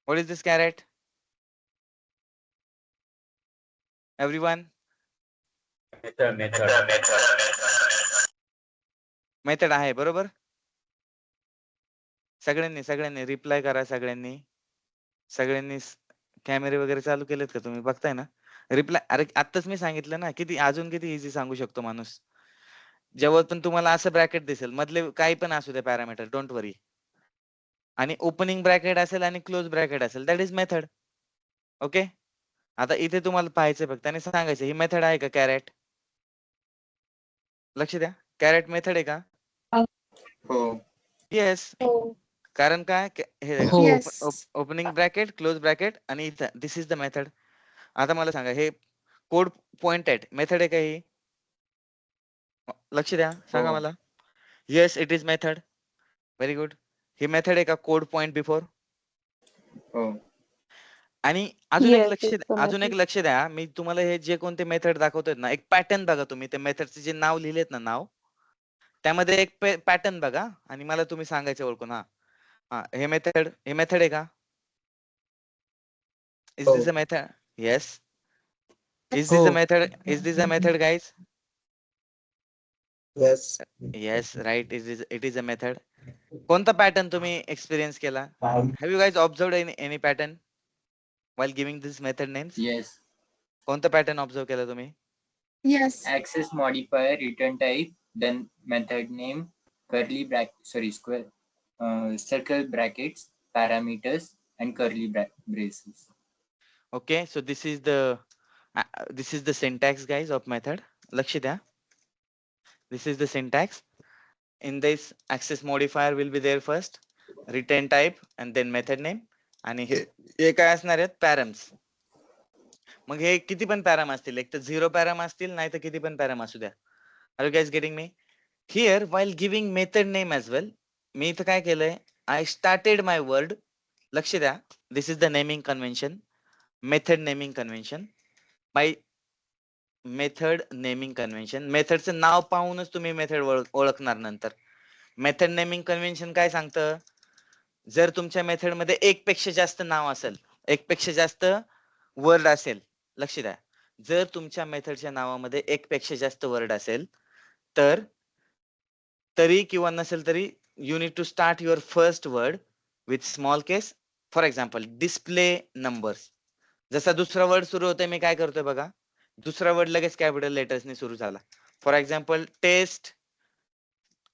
What is this caret? Everyone? Method आहे, बरोबर? सगळ्यांनी रिप्लाय करा. सगळ्यांनी कॅमेरे वगैरे चालू केलेत का तुम्ही? बघताय ना रिप्लाय? अरे आत्ताच मी सांगितलं ना, अजून किती इझी सांगू शकतो माणूस. जेव्हा पण तुम्हाला असं ब्रॅकेट दिसेल, मधले काही पण असू दे पॅरामीटर, डोंट वरी, आणि ओपनिंग ब्रॅकेट असेल आणि क्लोज ब्रॅकेट असेल, दॅट इज मेथड. ओके, आता इथे तुम्हाला पाहायचं फक्त आणि सांगायचं ही मेथड आहे का कॅरेट? लक्ष द्या, कॅरेट मेथड आहे का? हो. येस. कारण काय, ओपनिंग ब्रॅकेट, क्लोज ब्रॅकेट, आणि इथं दिस इज द मेथड. आता मला सांगा, हे कोड पॉइंट ऍट मेथड आहे का ही? लक्ष द्या, सांगा मला. Yes, it is method. Very good. He method आहे का कोड पॉइंट बिफोर? हो. आणि अजून एक Yes, लक्ष it's a अजून एक method. लक्ष द्या, मी तुम्हाला हे जे कोणते मेथड दाखवतोय ना, एक पॅटर्न बघा तुम्ही त्या मेथडचे जे नाव लिहिलेत ना नाव, त्यामध्ये एक पॅटर्न बघा आणि मला तुम्ही सांगायचं ओळखून. हा हे मेथड आहे का? इज हो. This a method? Yes. Is हो. This a method? Is this a method guys? Yes. Yes, right. It is a method. कोणता पॅटर्न तुम्ही एक्सपिरियन्स केला? Have you guys observed any pattern while giving this method names? Yes. कोणता पॅटर्न ऑब्झर्व केला तुम्ही? Yes. Access modifier, return type, then method name, curly square, circle brackets, parameters, and curly braces. Okay, so this is the syntax guys of method. लक्ष द्या. This is the syntax. In this, access modifier will be there first, return type and then method name. आणि हे काय असणार आहेत? पॅरम्स. मग हे किती पण पॅराम असतील, एक तर 0 पॅराम असतील, नाही तर किती पण पॅराम असू द्या. Are you guys getting me? Here while giving method name as well, मी इथं काय केलंय? I started my word. लक्ष द्या. This is the naming convention. Method naming convention. By method naming convention. मेथडचं नाव पाहूनच तुम्ही मेथड ओळखणार नंतर. मेथड नेमिंग कन्व्हेन्शन काय सांगतं? जर तुमच्या मेथड मध्ये एक पेक्षा जास्त नाव असेल, एक पेक्षा जास्त वर्ड असेल, लक्ष द्या. जर तुमच्या मेथडच्या नावामध्ये एक पेक्षा जास्त वर्ड असेल तर तरी किंवा नसेल तरी you need to start your first word with small case. For example display numbers. जसा दुसरा वर्ड सुरू होतोय, मी काय करतोय बघा, दुसरा वर्ड लगेच कॅपिटल लेटर्सने सुरू झाला. For example test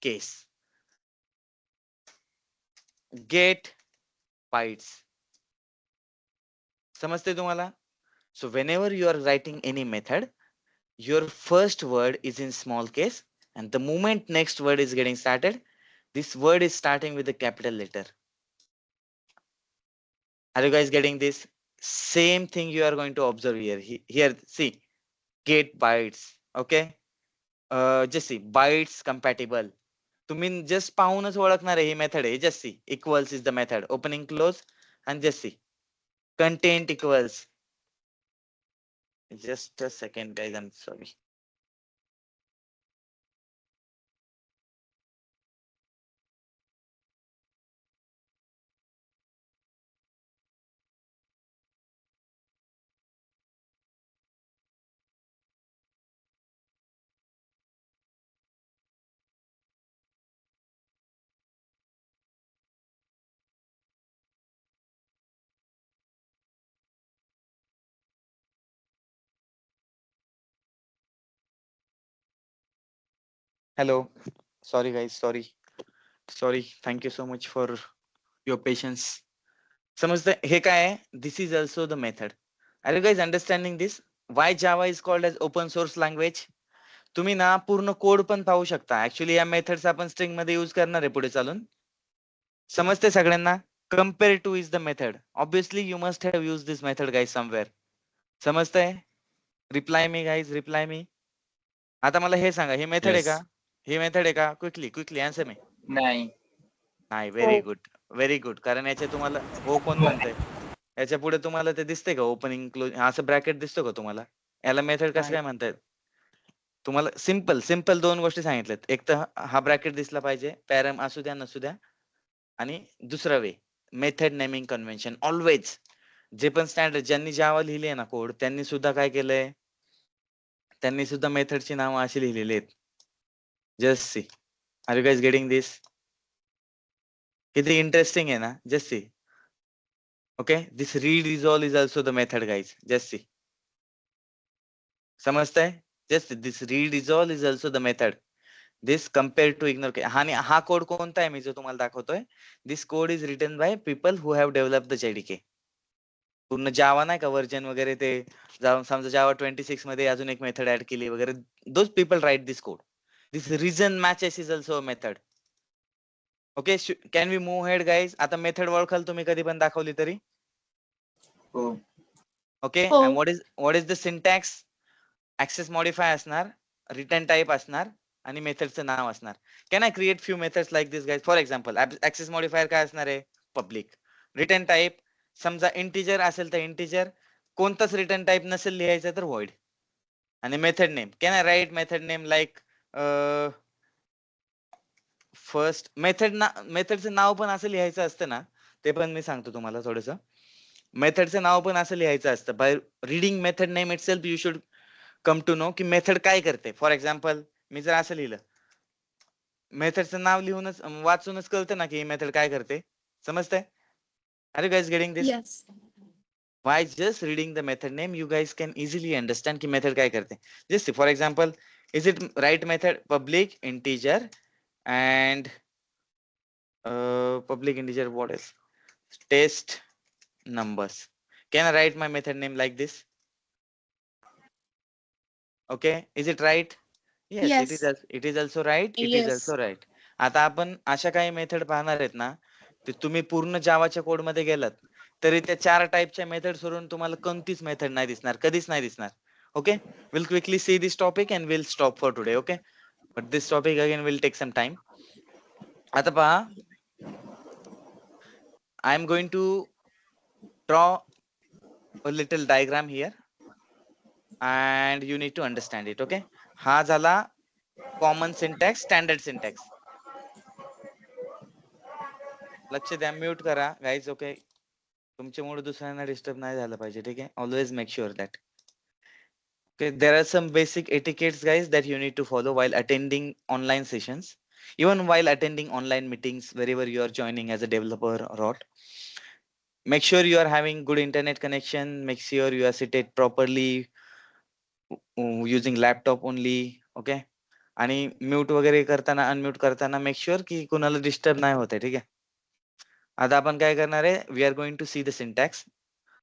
case, get bytes. समजते तुम्हाला? So whenever you are writing any method, your first word is in small case and the moment next word is getting started, this word is starting with a capital letter. Are you guys getting this? Same thing you are going to observe here. Here, see, get bytes. Okay. Just see, bytes compatible. तुम्ही जस्ट पाहूनच ओळखणार आहे ही मेथड आहे. Just C, equals is the method. Opening close and just see, content equals. Just a second guys, I'm sorry. Hello. Sorry guys, sorry. Thank you so much for your patience. समजतंय हे काय आहे? This is also the method. Are you guys understanding this? Why Java is called as open source language? तुम्ही ना पूर्ण कोड पण पाहू शकता. ऍक्च्युली या मेथड्स आपण स्ट्रिंग मध्ये यूज करणार आहे पुढे चालून. समजते सगळ्यांना? Compare to is the method. Obviously you must have used this method guys somewhere. समजतंय? Reply me guys, reply me. आता मला हे सांगा, हे मेथड आहे Yes. का? हे मेथड आहे का? क्विकली आन्सर मी. नाही. नाही, व्हेरी हो. Good, very good. कारण याच्या तुम्हाला हो कोण म्हणतंय? याच्या पुढे तुम्हाला ते दिसतंय का ओपनिंग क्लोज असं ब्रॅकेट दिसतो का तुम्हाला? याला मेथड कसं काय म्हणतायत? तुम्हाला सिंपल 2 गोष्टी सांगितल्यात. एक तर हा ब्रॅकेट दिसला पाहिजे, पॅरम असू द्या नसू द्या. आणि दुसरा वे, मेथड नेमिंग कन्व्हेन्शन. ऑलवेज जे पण स्टँडर्ड ज्यांनी जावा लिहिली आहे ना कोड, त्यांनी सुद्धा काय केलंय? त्यांनी सुद्धा मेथडची नावं अशी लिहिलेली आहेत. Just see. Are you guys getting this? किती इंटरेस्टिंग आहे ना? Just see. Okay, this read resolve is also the method guys. Just see. समजतंय? Just this read resolve is also the method. This compared to ignore. आणि हा कोड कोणता आहे मी जो तुम्हाला दाखवतोय? This code is written by people who have developed the JDK. पूर्ण जावा नाही का व्हर्जन वगैरे ते समजा जावा 26 मध्ये अजून एक मेथड ऍड केली वगैरे. Those people write this code. This reason matches is also a method. Okay, can we move ahead guys? आता मेथड ओळखाल तुम्ही कधी पण दाखवली तरी? हो. Okay, हो. and what is the syntax? Access modifier असणार, return type असणार आणि मेथडचं नाव असणार. Can I create few methods like this guys? For example, access modifier काय असणार आहे? Public. Return type समजा इंटिजर असेल तर इंटिजर, कोणताच रिटर्न टाइप नसेल लिहायचं तर void. आणि method name, can I write method name like first मेथडचं नाव पण असं लिहायचं असतं ना, ते पण मी सांगतो तुम्हाला थोडस. मेथडचं नाव पण असं लिहायचं असतं. By reading method name itself you should come to know की मेथड काय करते. फॉर एक्झाम्पल मी जर असं लिहिलं, मेथडचं नाव लिहूनच वाचूनच कळतं ना की मेथड काय करते. समजतंय? Are you guys getting this? Yes. By just reading the method name, you guys can easily understand की method काय करते. Just for example, is it right method public integer and public integer what else? Test numbers. Can I write my method name like this? Okay, is it right? Yes, Yes. it is also right. It is Yes. also right. आता आपण अशा काही मेथड पाहणार आहेत ना, ते तुम्ही पूर्ण जावाच्या कोड मध्ये गेलात तरी त्या 4 टाईपच्या मेथड सोडून तुम्हाला कोणतीच मेथड नाही दिसणार, कधीच नाही दिसणार. Okay, will quickly see this topic and will stop for today. Okay, but this topic again will take some time. आता पहा, I am going to draw a little diagram here and you need to understand it. Okay, हा झाला कॉमन सिंटॅक्स, स्टँडर्ड सिंटॅक्स. लक्ष द्या, म्यूट करा गाईज. ओके, तुमच्यामुळे दुसऱ्यांना डिस्टर्ब नाही झालं पाहिजे. ठीक आहे, always make sure that. Okay, there are some basic etiquettes guys that you need to follow while attending online sessions, even while attending online meetings, wherever you are joining as a developer or what. Make sure you are having good internet connection, make sure you are seated properly, using laptop only. Okay, आणि म्यूट वगैरे करताना, अनम्यूट करताना मेक शुअर की कुणाला डिस्टर्ब नाही होते. ठीक आहे, आता आपण काय करणार आहे, we are going to see the syntax.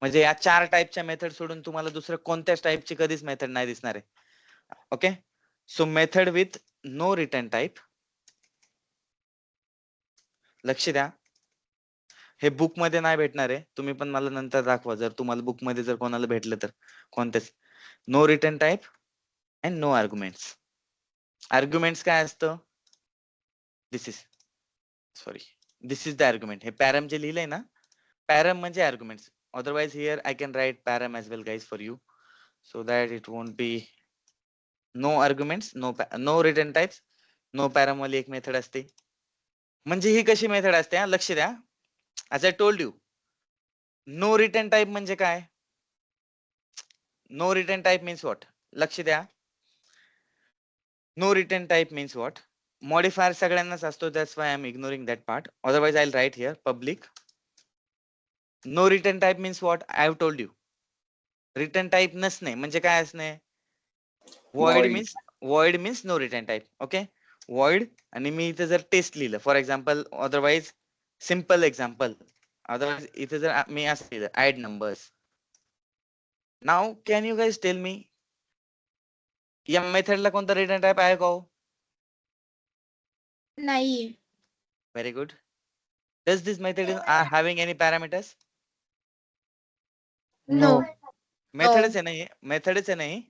म्हणजे या 4 टाईपच्या मेथड सोडून तुम्हाला दुसरं कोणत्याच टाईपची कधीच मेथड नाही दिसणार आहे. Okay, so method with no return type. लक्ष द्या, हे बुक मध्ये नाही भेटणार आहे. तुम्ही पण मला नंतर दाखवा जर तुम्हाला बुक मध्ये जर कोणाला भेटलं तर. कोणतेच no return type and no arguments. Arguments काय असतं, दिस इज द आर्ग्युमेंट. हे पॅरम जे लिहिलंय ना, पॅरम म्हणजे arguments. Otherwise here I can write param as well guys for you, so that it won't be no arguments, no return types, no param वाली एक मेथड असते. म्हणजे ही कशी मेथड असते, लक्ष द्या. As I told you, no return type म्हणजे काय, no return type means what. लक्ष द्या, no return type means what. Modifier सगळ्यांनाच असतो, that's why I am ignoring that part. Otherwise I will write here public. No return type means what, I have told you. Return type नसणे म्हणजे काय असणे, void means no return type. Okay, void. आणि मी इथे जर टेस्ट लिहिलं for example, otherwise simple example, otherwise इथे जर मी असं लिहिलं add numbers. Now can you guys tell me, या मेथडला कोणता रिटर्न टाइप आहे का? नाहीये. Very good. Does this method are having any parameters? No. मेथडच आहे नाही, मेथडच आहे नाही.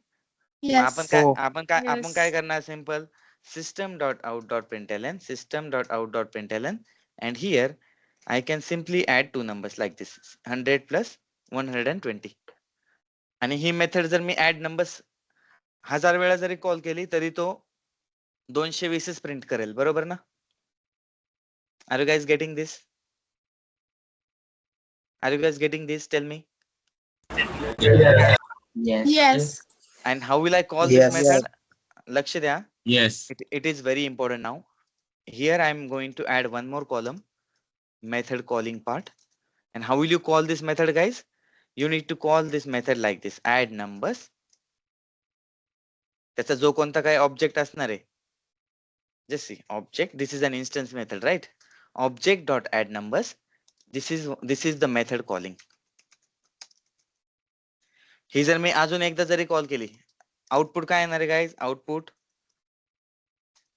Yes. आपण काय करणार, simple system dot out dot println, system dot out dot println, and here I can simply add 2 numbers like this, 100 plus 120. आणि ही मेथड जर मी ऍड नंबर्स 1000 वेळा जरी कॉल केली तरी तो 220 प्रिंट करेल, बरोबर ना? Are you guys getting this? Are you guys getting this? Tell me. Yes. Yes. And how will I call Yes. this method? लक्ष द्या. Yes. It is very important now. Here I am going to add one more column, method calling part. And how will you call this method, guys? You need to call this method like this, add numbers. त्याचा जो कोणता काही ऑब्जेक्ट असणार आहे, just see object, this is an instance method, right? Object dot add numbers. This is the method calling. ही जर मी अजून एकदा जरी कॉल केली, आउटपुट काय येणार आहे गाईज? आउटपुट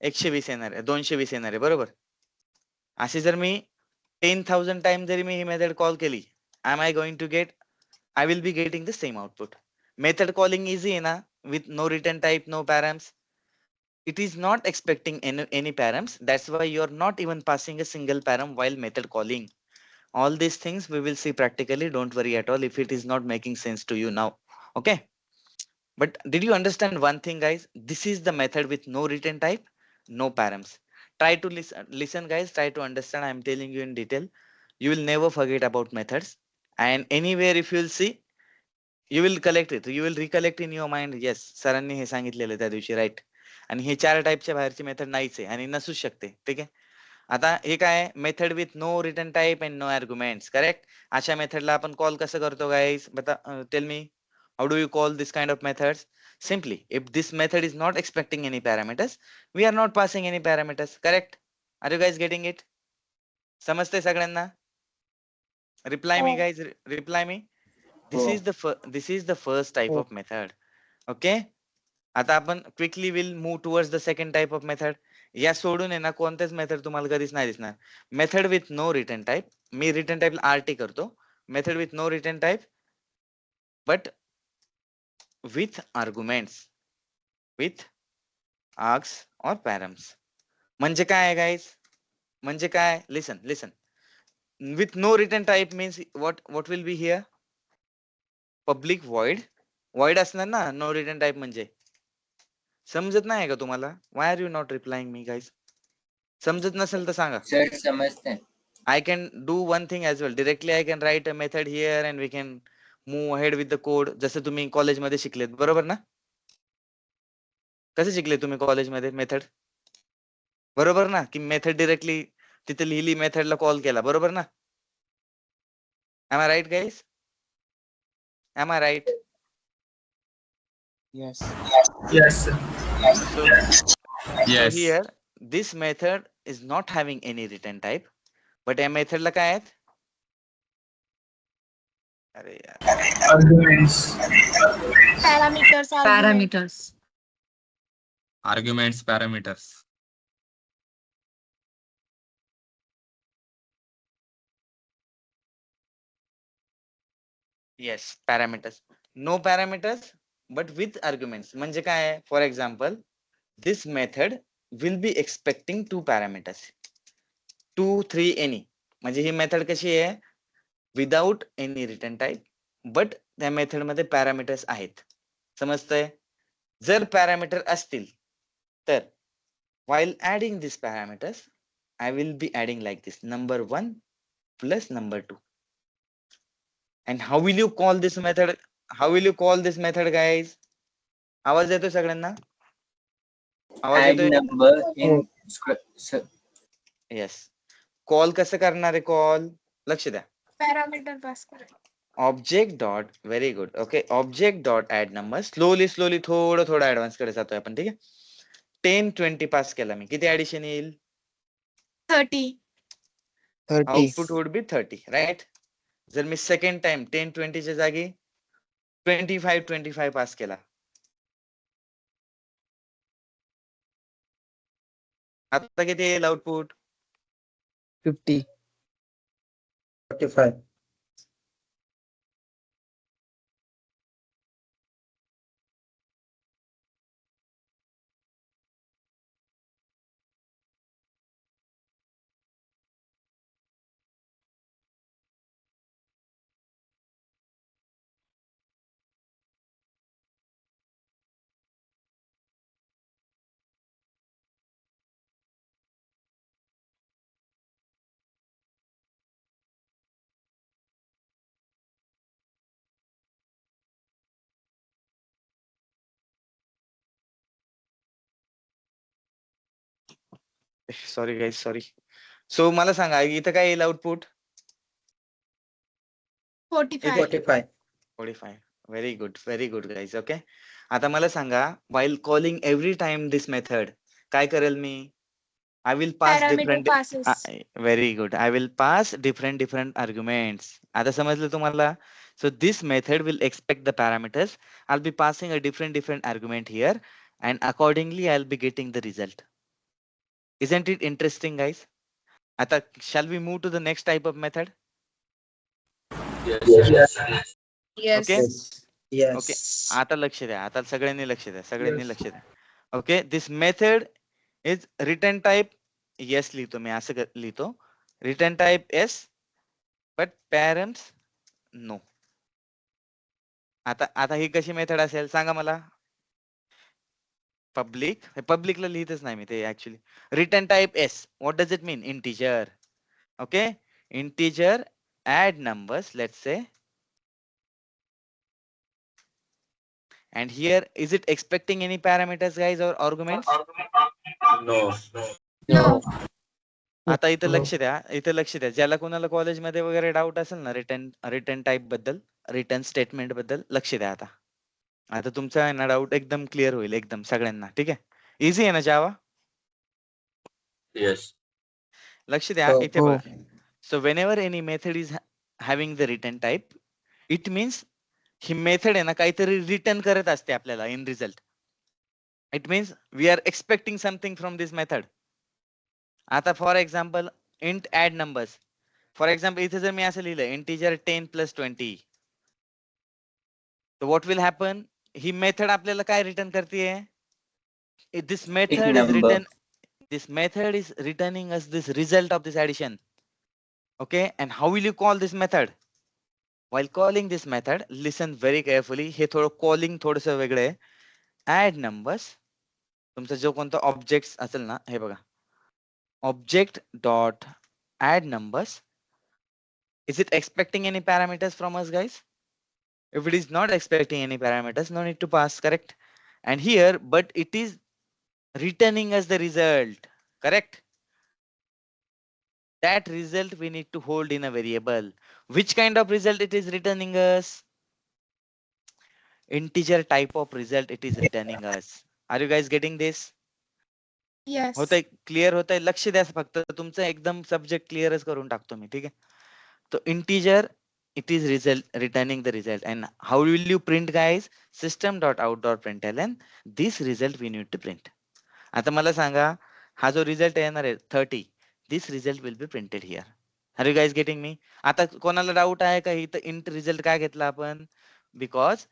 120 येणार आहे, 220 येणार आहे, बरोबर? अशी जर मी 10,000 टाइम जरी मी ही मेथड कॉल केली, I will be getting the same output. Method calling easy आहे ना, with no return type, no params. It is not expecting any params. That's why you are not even passing a single param while method calling. All these things we will see practically. Don't worry at all if it is not making sense to you now. Okay. But did you understand one thing, guys? This is the method with no return type, no params. Try to listen, guys. Try to understand. I'm telling you in detail. You will never forget about methods. And anywhere if you'll see, you will collect it. You will recollect in your mind. Yes, सरांनी हे सांगितलेलं त्या दिवशी, राईट. आणि हे 4 टाईपच्या बाहेरची मेथड नाहीच आहे आणि नसूच शकते. ठीक आहे. आता हे काय method with no return type and no arguments, correct. अशा मेथडला आपण कॉल कसं करतो guys? Tell me, how do you call this kind of methods? Simply, if this method is not expecting any parameters, we are not passing any parameters, correct? Are you guys getting it? समजते सगळ्यांना? Reply me, guys. Reply me. This is the first type of method. Okay. आता आपण quickly will move towards the second type of method. या सोडून आहे ना कोणतेच मेथड तुम्हाला कधीच नाही दिसणार. Method with no return type. मी रिटर्न टाइप आरटी करतो. Method with no return type but with arguments, with args और पॅरम्स. म्हणजे काय आहे गाईज? म्हणजे काय? Listen listen. With no return type means what will be here? Public void. Void असणार ना नो रिटर्न टाइप म्हणजे. समजत नाही का तुम्हाला? Why are you not replying me guys? समजत नसेल तर सांगा. सर समजतंय. I can do one thing as well. Directly I can write a method here and we can move ahead with the code. जसं तुम्ही कॉलेजमध्ये शिकलेत, बरोबर ना? कसं शिकले तुम्ही कॉलेजमध्ये मेथड? बरोबर ना? की मेथड डिरेक्टली तिथे लिहिली, मेथडला कॉल केला, बरोबर ना? Am I right, guys? Am I right? Yes. Yes, sir. So here, this method is not having any return type, but या मेथडला काय आहेत? अरे यार. Arguments. Parameters. Arguments, parameters. Yes, parameters. No parameters, but with arguments. म्हणजे काय? For example, this method will be expecting 2 parameters. 2, 3, any. म्हणजे ही मेथड कशी आहे? Without any return type, but त्या मेथड मध्ये पॅरामीटर्स आहेत. समजतंय? जर पॅरामीटर असतील तर while adding these parameters, I will be adding like this, number 1 plus number 2. And how will you call this method? How will you call this method, guys? आवाज येतोय सगळ्यांना? आवाज Add येतोय? number in sir. Yes. Call कसं करणार आहे? कॉल लक्ष द्या. पॅरामीटर पास करायचं. Object dot, very good. Okay, object dot add number. Slowly थोडं ऍडव्हान्स कडे जातोय आपण. ठीक आहे. 10, 20 पास केला मी. किती ऍडिशन येईल? 30. Output would be 30, right. जर मी सेकंड टाइम 10, 20 च्या जागी 25 पास केला, आता किती येईल output? 50. 45. Sorry guys, sorry. So मला सांगा इथं काय येईल output? 45. 45. Very good guys. Okay. आता मला सांगा, while calling every time this method, काय करेल मी? I will pass different. Very good. I will pass different arguments. आता समजलं तुम्हाला? So this method will expect the parameters. I'll be passing a different argument here, and accordingly I'll be getting the result. Isn't it interesting, guys? आता shall we move to the next type of method? Yes. Yes. Okay. Yes. Okay. आता लक्ष द्या. आता सगळ्यांनी लक्ष द्या. Okay. This method is return type. Yes लिहितो मी, असं लिहितो. Return type yes, but params no. आता ही कशी मेथड असेल सांगा मला. पब्लिकला लिहितच नाही मी ते actually. Return type S. What does it mean? Integer. Okay, integer add numbers, let's say, and here is it expecting any parameters guys or arguments? No. No. आता इथं लक्ष द्या, ज्याला कोणाला कॉलेजमध्ये वगैरे डाऊट असेल ना रिटर्न टाइप बद्दल, रिटर्न स्टेटमेंट बद्दल लक्ष द्या. आता तुमचा आहे ना डाऊट एकदम क्लिअर होईल एकदम सगळ्यांना. ठीक आहे, इझी आहे ना जावा? Yes. लक्ष द्या हो, इथे हो. बघा. So whenever any method is having the return type, it means ही मेथड आहे ना काहीतरी रिटर्न करत असते आपल्याला in result. It means we are expecting something from this method. आता for example int add numbers. For example इथे जर मी असं लिहिलं इंटिजर 10 + 20, तर व्हॉट विल हॅपन? ही मेथड आपल्याला काय रिटर्न करते? This method is number. Return this method is returning us this result of this addition. Okay, and how will you call this method? While calling this method, listen very carefully. हे थोडं calling थोडंसं वेगळं आहे. Add numbers. तुमचा जो कोणता ऑब्जेक्ट असेल ना, हे बघा, object dot add numbers. Is it expecting any parameters from us, guys? If it is not expecting any parameters, no need to pass, correct? And here, but it is returning us the result, correct? That result we need to hold in a variable. Which kind of result it is returning us? Integer type of result it is returning us. Are you guys getting this? Yes. होतंय, क्लिअर होतंय? लक्ष द्या फक्त, तुमचं एकदम सब्जेक्ट क्लिअरच करून टाकतो मी. ठीक आहे, तो integer it is returning the result. And how will you print, guys? System.out.println, this result we need to print. आता मला सांगा, हा जो रिझल्ट येणार आहे 30, this result will be printed here. Are you guys getting me? आता कोणाला डाऊट आहे का इथं इंट रिझल्ट काय घेतला आपण? Because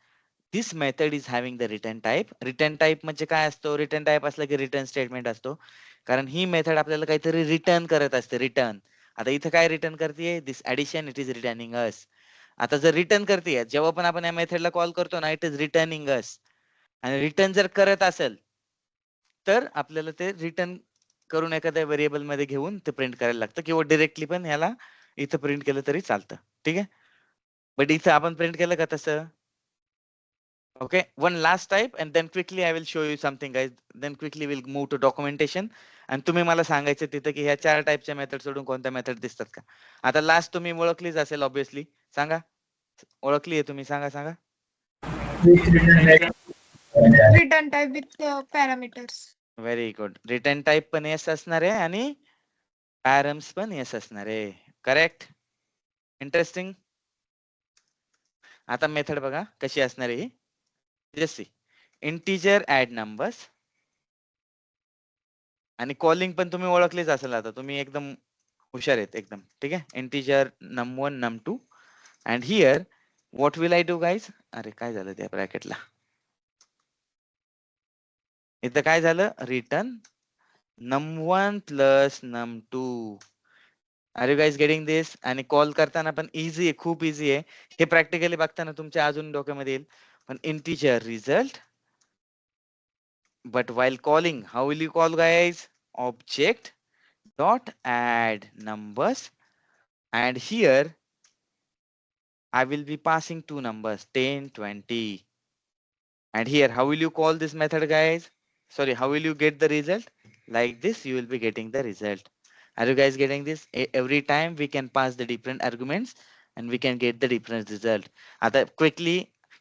this method is having the return type. Return type म्हणजे काय असतो? रिटर्न टाइप असलं की रिटर्न स्टेटमेंट असतो, कारण ही मेथड आपल्याला काहीतरी रिटर्न करत असते. रिटर्न. आता इथं काय रिटर्न करते? दिस ऍडिशन इट इज रिटर्निंग अस. आता जर रिटर्न करते, जेव्हा पण आपण या मेथडला कॉल करतो ना, इट इज रिटर्निंग अस. आणि रिटर्न जर करत असेल तर आपल्याला ते रिटर्न करून एखाद्या व्हेरिएबल मध्ये घेऊन ते प्रिंट करायला लागतं, किंवा डिरेक्टली पण ह्याला इथं प्रिंट केलं तरी चालतं. ठीक आहे, बट इथं आपण प्रिंट केलं का तसं? Okay, one last type and then quickly I will show you something, guys. Then quickly we'll move to documentation. आणि तुम्ही मला सांगायचं तिथं की ह्या 4 टाईपच्या मेथड सोडून कोणत्या मेथड दिसतात का? आता लास्ट तुम्ही ओळखलीच असेल ऑब्विसली. सांगा, ओळखली आहे तुम्ही? सांगा. Return type with parameters. Very good. Return type पण येस असणार आहे आणि पॅरम्स पण येस असणार आहे. करेक्ट. इंटरेस्टिंग. आता मेथड बघा कशी असणार आहे. Just see, integer add numbers, आणि कॉलिंग पण तुम्ही ओळखलीच असेल. आता तुम्ही एकदम हुशार आहेत एकदम. ठीक आहे, integer num1 num2 and here what will I do, guys? अरे काय झालं त्या ब्रॅकेटला? इथं काय झालं? Return num1 + num2. Are you guys getting this? आणि कॉल करताना पण इझी आहे, खूप इझी आहे. हे प्रॅक्टिकली बघताना तुमच्या अजून डोक्यामध्ये येईल. पण integer result, but while calling, how will you call, guys? Object dot add numbers, and here I will be passing 2 numbers 10 20, and here how will you call this method, guys? Sorry, how will you get the result? Like this you will be getting the result. Are you guys getting this? Every time we can pass the different arguments and we can get the different result. आता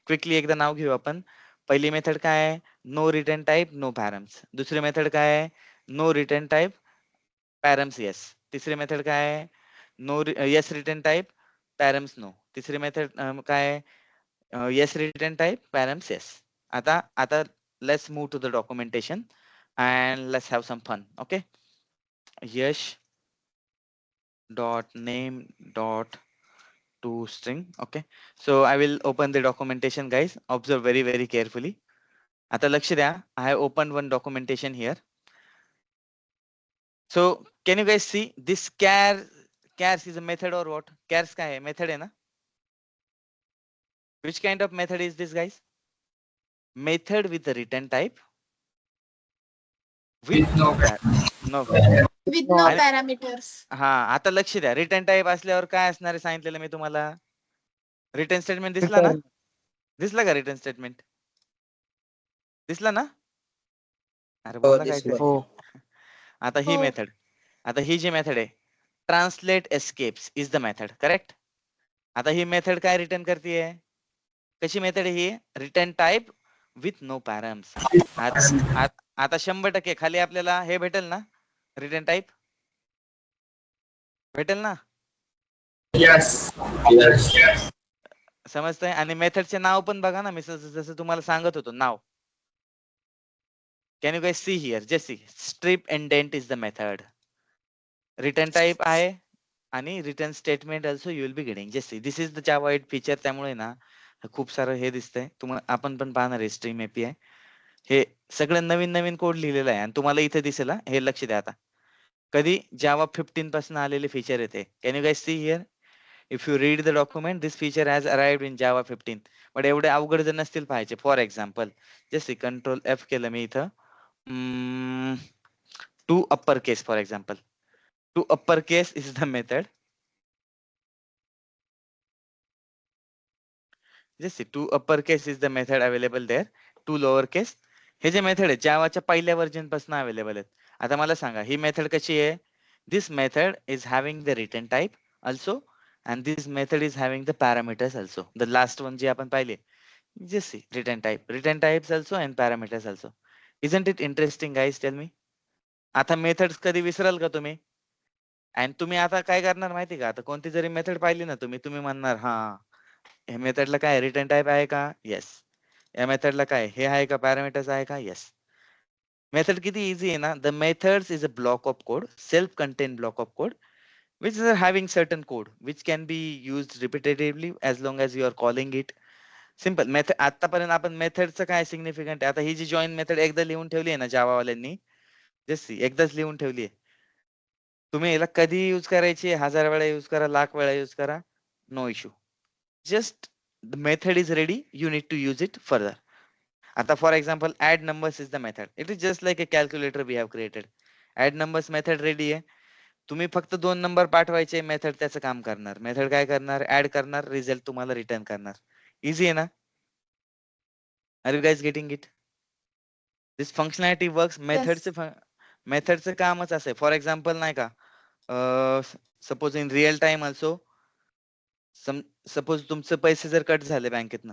quickly एकदा नाव घेऊ आपण. पहिली मेथड काय आहे? No return type no params. दुसरी मेथड काय आहे? No return type params yes. तिसरी मेथड काय आहे? No yes return type params no. तिसरी मेथड काय आहे? Yes return type params yes. आता let's move to the documentation and let's have some fun. Okay, yash dot name dot to string. Okay, so I will open the documentation, guys. Observe very carefully. आता लक्ष द्या, I have opened one documentation here. So can you guys see this Chars is a method or what? Chars काय आहे? Method आहे ना? Which kind of method is this, guys? Method with a return type with no no. With no आणि- parameters. हा, आता लक्ष द्या. रिटर्न टाइप असल्यावर काय असणार आहे सांगितलेलं मी तुम्हाला. रिटर्न स्टेटमेंट दिसला ना? दिसला का रिटर्न स्टेटमेंट? दिसला ना? अरे हो, बोला दिसलं. काहीतरी. आता ही हो. मेथड, आता ही जी मेथड आहे, translate escapes is the method, correct? आता ही मेथड काय रिटर्न करते? कशी मेथड आहे ही? Return type with no params. आता 100% खाली आपल्याला हे भेटेल ना, रिटर्न टाइप भेटेल ना? समजतंय? आणि मेथडचे नाव पण बघा ना, मी जसं तुम्हाला सांगत होतो नाव. Can you guys see here? Just see. Strip indent is the method. Return type आहे आणि return statement also you will be getting. Just see. This is the Java 8 feature. त्यामुळे ना खूप सारं हे दिसतंय. तुम्हाला आपण पण पाहणार आहे स्ट्रीम API. हे सगळं नवीन कोड लिहिलेलं आहे आणि तुम्हाला इथे दिसेल हा. हे लक्ष द्या आता. कधी Java 15 पासून आलेले फीचर येते. Can you guys see here? If you read the document, this feature has arrived in Java 15. But एवढे अवघड जर नसतील पाहायचे. For example, just see, Control F केलं मी इथं. To uppercase, for example. To uppercase is the method. Just see, to uppercase is the method available there. To lowercase. हे जे मेथड आहे जावाच्या पहिल्या व्हर्जन पासून अवेलेबल आहेत. आता मला सांगा ही मेथड कशी आहे? This method is having the return type also and this method is having the parameters also. The last one जे आपण पाहिले. Just see, return types also and parameters also. Isn't it interesting, guys? Tell me. आता मेथड्स कधी विसराल का तुम्ही? आणि तुम्ही आता काय करणार माहिती का? आता कोणती जरी मेथड पाहिली ना तुम्ही म्हणणार हा, या मेथडला काय रिटर्न टाइप आहे का? येस. या मेथडला काय हे आहे का? पॅरामीटर्स आहे का? येस. मेथड किती इझी आहे ना? The methods is a block of code, self content block of code which is having certain code which can be used repetitively as long as you are calling it. Simple method. आतापर्यंत आपण मेथडचं काय सिग्निफिकंट आहे? आता ही जी जॉईन मेथड एकदा लिहून ठेवली आहे ना जावा वाल्यांनी, जस्ट सी, एकदाच लिहून ठेवली आहे. तुम्ही याला कधी यूज करायची? 1000 वेळा यूज करा, लाख वेळा यूज करा, no issue. Just the method is ready, you need to use it further. आता for example add numbers is the method. It is just like a calculator we have created. Add numbers method ready आहे. तुम्ही फक्त 2 नंबर पाठवायचे, मेथड त्याचं काम करणार. मेथड काय करणार? ऍड करणार, रिझल्ट तुम्हाला रिटर्न करणार. इझी आहे ना? Are you guys getting it? This functionality works. मेथडचं कामच असं आहे. फॉर एक्झाम्पल नाही का, suppose in real time also, suppose तुमचे पैसे जर कट झाले बँकेतनं,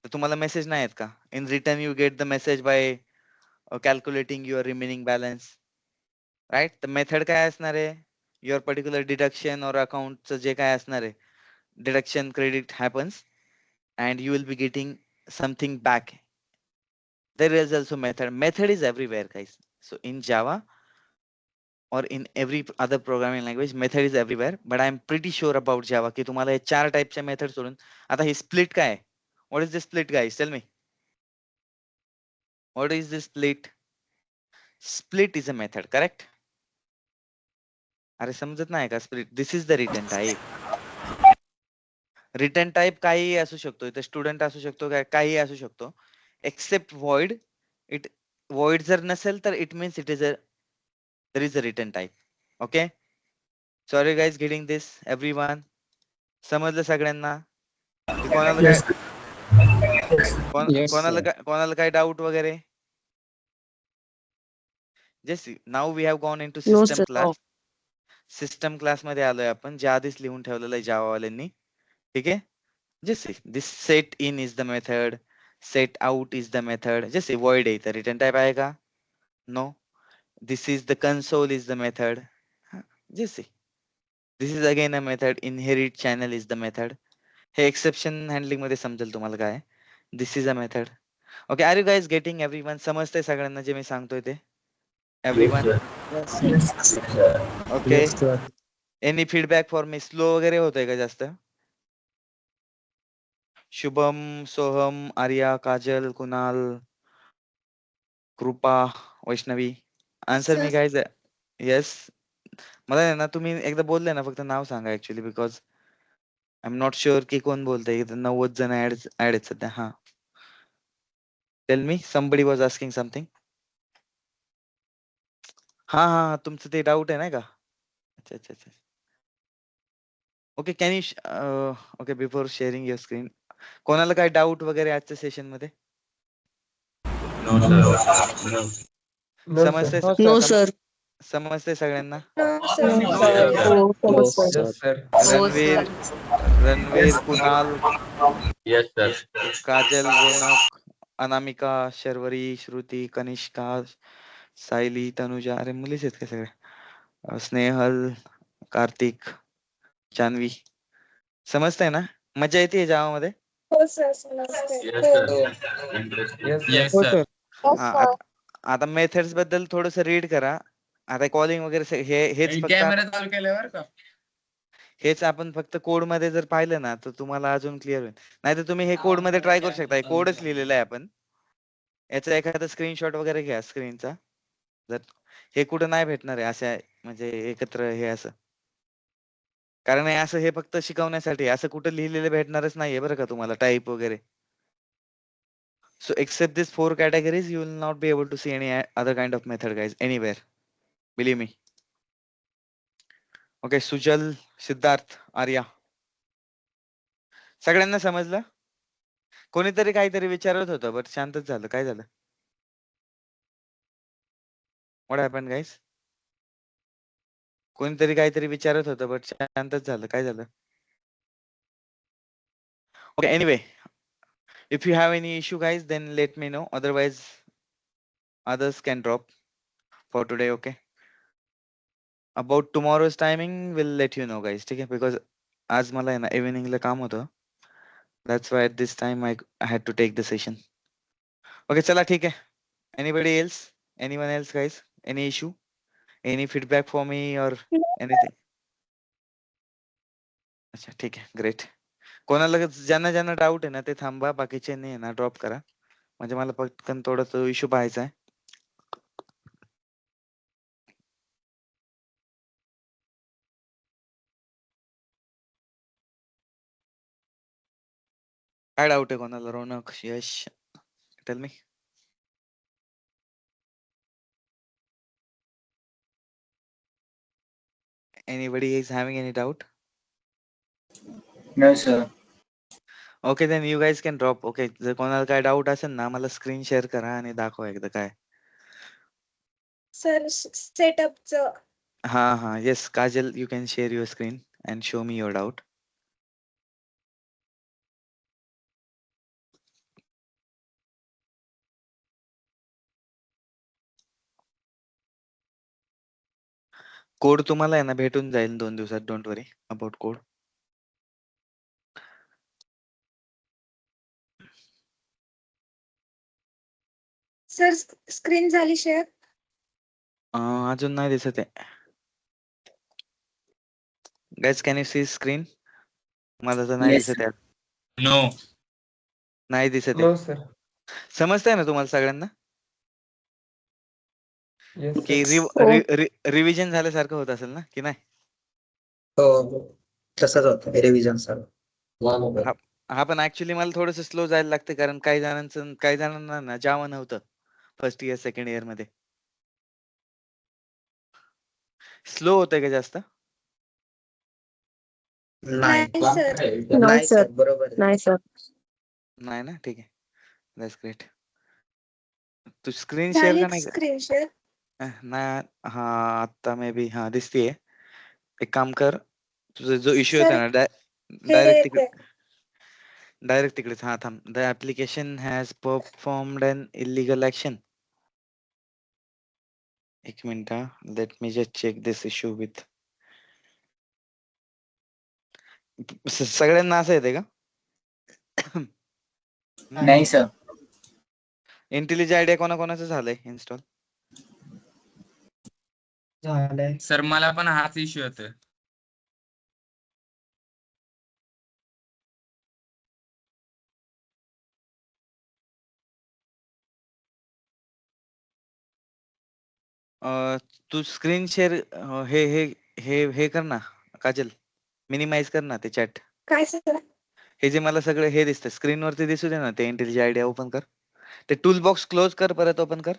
तर तुम्हाला मेसेज नाही येत का? In return you get the message by calculating your remaining balance, right? तर मेथड काय असणार आहे? युअर पर्टिक्युलर डिडक्शन और अकाउंटचं जे काय असणार आहे, deduction credit happens and you will be getting something back. There is also method. Method is everywhere, guys. So in Java or in every other programming language, method is everywhere. But I'm pretty sure about Java की तुम्हाला हे 4 टाइपच्या मेथड सोडून, आता ही स्प्लिट काय आहे? What is this split, guys? Tell me. What is this split? Split is a method, correct? अरे समजत नाही का split? This is the return type. Return type काहीही असू शकतो. इथे स्टुडंट असू शकतो, काहीही असू शकतो. Accept void. It void जर नसेल तर it means it is a there is a return type. Okay? Sorry guys, getting this everyone. समजलं सगळ्यांना? की कोणाला काय Yes, sir. कोणाला काय डाऊट वगैरे? Just see, now we have gone into No, system sir. class. System class मध्ये आलोय आपण, जे आधीच लिहून ठेवलेलं आहे जावा वाल्यांनी. ठीक आहे? Just see, this set in is the method, set out is the method. Just see, void आहे इथं. रिटर्न टाइप आहे का? No. This is the console is the method. Just see. This is again a method. Inherit channel is the method. हे एक्सेप्शन हँडलिंग मध्ये समजेल तुम्हाला काय. This is a method. Okay, are you guys getting everyone? समजतंय सगळ्यांना जे मी सांगतोय ते? Everyone? Okay. Yes, sir. Any feedback for me? Slow वगैरे होतंय का जास्त? शुभम, सोहम, आर्या, काजल, कुणाल, कृपा, Vaishnavi. Answer me, Sir. guys. Yes. मला आहे ना तुम्ही एकदा बोलले ना फक्त नाव सांगा actually because I am not sure की कोण बोलतंय. इथं 90 जण ऍड आहेत सध्या. हा. Tell me somebody was asking something. हा हा हा, तुमचं ते डाऊट आहे नाही का? अच्छा अच्छा अच्छा. Okay can you okay before sharing your screen कोणाला काय डाऊट वगैरे आजच्या सेशन मध्ये नो सर. नो. समजते नो सम- सर. समजते सगळ्यांना? No, No, sir. sir. हो हो सर. सर. हो Ranveer sir. Ranveer Kunal yes sir. Kajal Ronak Anamika Sharvari Shruti Kanishka Sayali Tanuja अरे मुलीच आहेत का सगळ्या स्नेहल कार्तिक जान्हवी समजतंय ना? मजा येते जावा मध्ये? हो सर समजते. Yes sir. इंटरेस्टिंग. Yes, हो sir. सर. हा आता मेथड्स बद्दल थोडस रीड करा. आता कॉलिंग वगैरे हेच फक्त कॅमेरा चालू केल्यावर का? हेच आपण फक्त कोड मध्ये जर पाहिलं ना तर तुम्हाला अजून क्लिअर होईल. नाहीतर तुम्ही हे कोड मध्ये ट्राय करू शकता. कोडच लिहिलेला आहे आपण. याचा एखादा स्क्रीनशॉट वगैरे घ्या स्क्रीनचा. जर हे कुठं नाही भेटणार आहे असं म्हणजे एकत्र हे असं. कारण हे असं हे फक्त शिकवण्यासाठी असं कुठं लिहिलेलं भेटणारच नाहीये बरं का तुम्हाला टाईप वगैरे. So except these 4 categories, you will not be able to see any other kind of method, guys, anywhere. Believe me. Okay, Sujal, Siddharth, Arya. सगळ्यांना समजलं? कोणीतरी काहीतरी विचारत होतं बट शांतच झालं. काय झालं? What happened, guys? कोणीतरी काहीतरी विचारत होतं बट शांतच झालं. काय झालं? Okay, anyway. If you have any issue, guys, then let me know. Otherwise, others can drop for today, okay? About tomorrow's timing, we'll let you know, guys. ठीक आहे? Because आज मला आहे ना इव्हिनिंगला काम होतं. That's why at this time I had to take the session. Okay, चला ठीक आहे. Anybody else? Anyone else, guys? Any issue? Any feedback for me or anything? अच्छा ठीक आहे. ग्रेट. कोणाला ज्यांना ज्यांना डाऊट आहे ना ते थांबा. बाकीचे नाही ना ड्रॉप करा. म्हणजे मला पटकन थोडा तो इश्यू पाहायचा आहे. काय डाऊट आहे कोणाला? Ronak, Yash, tell me. Anybody is having any doubt? No, sir. Okay then you guys can drop. Okay जर कोणाला काय डाऊट असेल ना मला स्क्रीन शेअर करा आणि दाखवा एकदा काय. सर सेटअपचं हा हा yes Kajal you can share your screen and show me your doubt. Code तुम्हाला आहे ना भेटून जाईल 2 दिवसात. Don't worry about code. Sir screen झाली शेअर. अजून नाही दिसत आहे. Guys can you see screen? मला तर नाही Yes, दिसत sir. आहे. No. नाही दिसत नो आहे. सर. समजतंय ना तुम्हाला सगळ्यांना? येस की सर. रिव्हिजन झाल्यासारखं होत असेल ना की नाही? हो तसंच होतं रिव्हिजन सर. हा पण ऍक्च्युली मला थोडस स्लो जायला लागतं कारण काही जणांना ना जावा नव्हतं फर्स्ट इयर सेकंड इयर मध्ये. स्लो होतंय का जास्त? नाही सर. नाही सर बरोबर आहे. नाही सर. नाही ना ठीक आहे. That's great. तू स्क्रीन शेअर झाली का नाही? Screen share. नाही हा आता मे बी हा दिसतीये. एक काम कर तुझा जो इश्यू सर होता ना हे डायरेक्ट तिकडेच. हा थांब. The application has performed an illegal action. एक मिनिट हा. Let me just check this issue with. सगळ्यांना असं येते का? नाही सर. इंटेलिजंट आयडिया कोणाकोणाचं झालंय इन्स्टॉल? झालंय. सर मला पण हाच इश्यू होतो. तू स्क्रीन शेअर हे हे हे कर ना काजल, मिनिमाइज कर ना ते चॅट. काय सर? हे जे मला सगळं हे दिसतं स्क्रीन वरती दिसू दे ना, ते इंटेलिजंट आयडिया ओपन कर. ते टूल बॉक्स क्लोज कर, परत ओपन कर.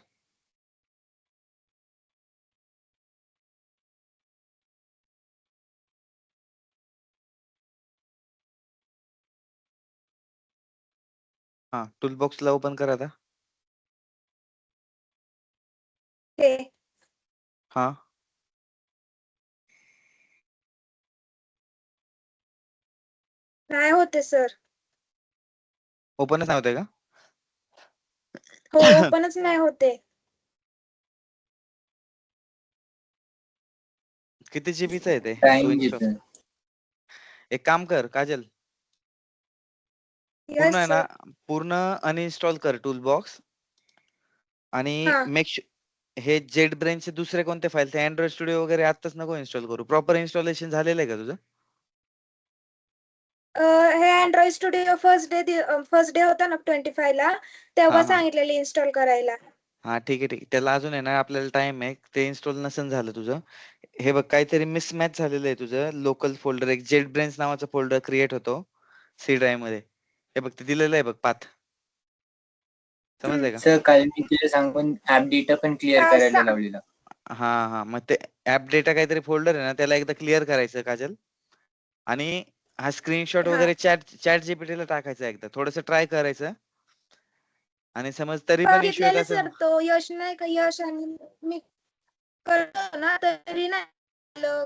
हा, टूल बॉक्सला ओपन कर आता. हे हा, नाही होते सर. ओपनच नाही होतंय का? हो, ओपनच नाही होते. किती जीबीचं आहे ते टू टाइम इन्स्टॉल? घेतोय. एक काम कर काजल, पूर्ण यस आहे ना, सर. पूर्ण अनइन्स्टॉल कर टूल बॉक्स. आणि हा. हे जेट ब्रेनचे दुसरे कोणते फाईल, ते अँड्रॉइड स्टुडिओ वगैरे आत्ताच नको इन्स्टॉल करू. प्रॉपर इन्स्टॉलेशन झालेलं आहे का तुझं? हे अँड्रॉइड स्टुडिओ फर्स्ट डे होता ना 25 ला, तेव्हा हा हा सांगितलेले इन्स्टॉल करायला. हा, ठीक आहे ठीक आहे. त्याला अजून आहे ना, आपल्याला टाइम आहे. ते इन्स्टॉल नसेल झालं तुझं. हे बघ, काहीतरी मिसमॅच झालेलं आहे तुझं. लोकल फोल्डर, एक जेट ब्रेन्स नावाचा फोल्डर क्रिएट होतो सी ड्राईव्ह मध्ये. हे बघ, ते दिलेलं आहे बघ पाथ. समजलंय का? सर काल मी तिला सांगून ऍप डेटा पण क्लिअर करायला लावलेला. हा हा, मग ते ऍप डेटा काहीतरी फोल्डर आहे ना, त्याला एकदा क्लिअर करायचं काजल. आणि हा स्क्रीनशॉट हा. वगैरे चॅट जीपीटीला टाकायचा एकदा, थोडंसं ट्राय करायचं. आणि समज तरी पण इश्यू येत बघितलेले असेल, सर, तो यश नाही का, यश आणि मी करतो ना, तरी नाही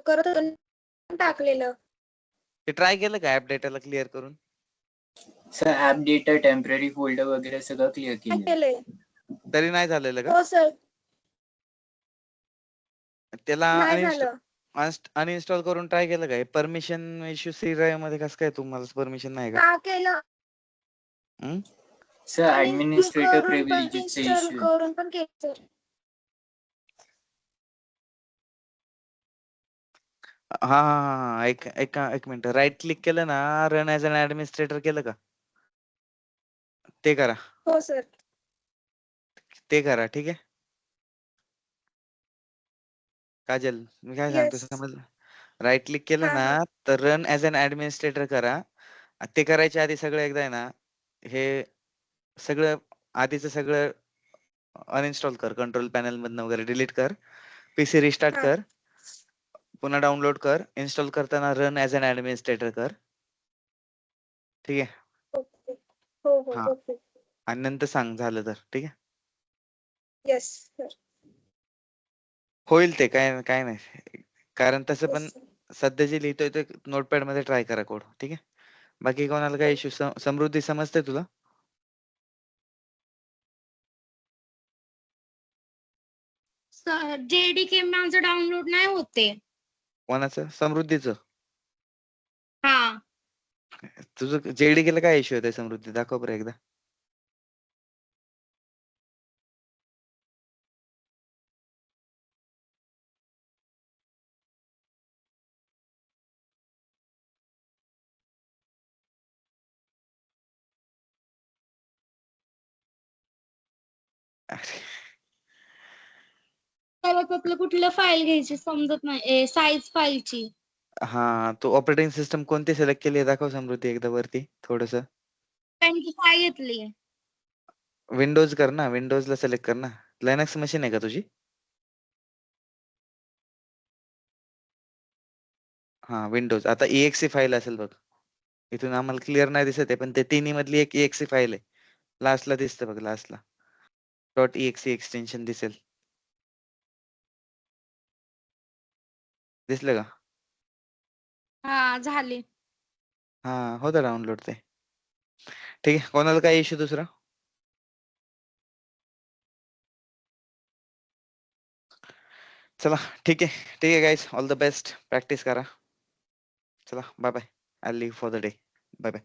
करत होतो, टाकलेलं. ते ट्राय केलं का ऍप डेटाला क्लिअर करून? Sir app data, temporary folder वगैरे सगळं क्लिअर काय केलेलं. केलंय? तरी नाही झालेलं का? हो सर, त्याला नाही झालं. अनइन्स्टॉल करून ट्राय केलं का? परमिशन इश्यू सी ड्राईव्ह मध्ये कसं काय, तुम्हाला परमिशन नाही का? हा केलं. हम्म? सर अनइन्स्टॉल ऍडमिनिस्ट्रेटर करून पण प्रिव्हिलेजेसचा इन्स्टॉल इश्यू आहे. करून पण केलं सर. हा हा हा हा, एक मिनिट. राईट क्लिक केलं ना, रन ऍज अन ऍडमिनिस्ट्रेटर केलं का? ते करा. हो सर. ते करा, ठीक आहे काजल. मी काय सांगतो येस. समजलं? राईट क्लिक केलं हा ना, हा. तर रन ऍज अन ऍडमिनिस्ट्रेटर करा. ते करायच्या आधी सगळं एकदा आहे ना, हे सगळं आधीचं सगळं अनइन्स्टॉल कर. कंट्रोल पॅनल मधनं वगैरे डिलीट कर. पीसी रिस्टार्ट हा. कर. पुन्हा डाउनलोड कर. इन्स्टॉल करताना रन ऍज अन ऍडमिनिस्ट्रेटर कर. ठीक आहे? ओके. हो हो, हा, ओके. आणि नंतर सांग झालं तर, ठीक आहे? Yes sir. होईल ते, काय काय नाही. कारण तसं पण येस सर. सध्या जे लिहितोय ते नोटपॅड मध्ये ट्राय करा कोड, ठीक आहे? बाकी कोणाला काय इश्यू? समृद्धी समजते तुला? सर JDK माझं डाउनलोड नाही होते. कोणाचं? समृद्धीचं? हा. तुझं जेडीकेला काय इश्यू आहे समृद्धी? दाखव बरं एकदा. अरे, त्याला त्यातलं कुठलं फाईल घ्यायची समजत नाही, साईज फाईलची. हा, तू ऑपरेटिंग सिस्टम कोणती सिलेक्ट केली आहे दाखव समृद्धी एकदा वरती थोडस. 25 घेतली. विंडोज कर ना, विंडोजला सिलेक्ट कर ना. लायनक्स मशीन आहे का तुझी? हा, विंडोज. आता exe फाईल असेल बघ. इथून आम्हाला क्लिअर नाही दिसत आहे, पण ते तिन्ही मधली एक exe फाईल आहे. लास्टला दिसतं बघ, लास्टला .exe एक्सटेन्शन दिसेल. दिसलं का? हा, झाले. हा, होतं डाउनलोड ते. ठीक आहे. कोणाला काय इश्यू दुसरा? चला, ठीक आहे. ठीक आहे guys, all the best. Practice करा. चला, bye bye. I leave for the day. Bye bye.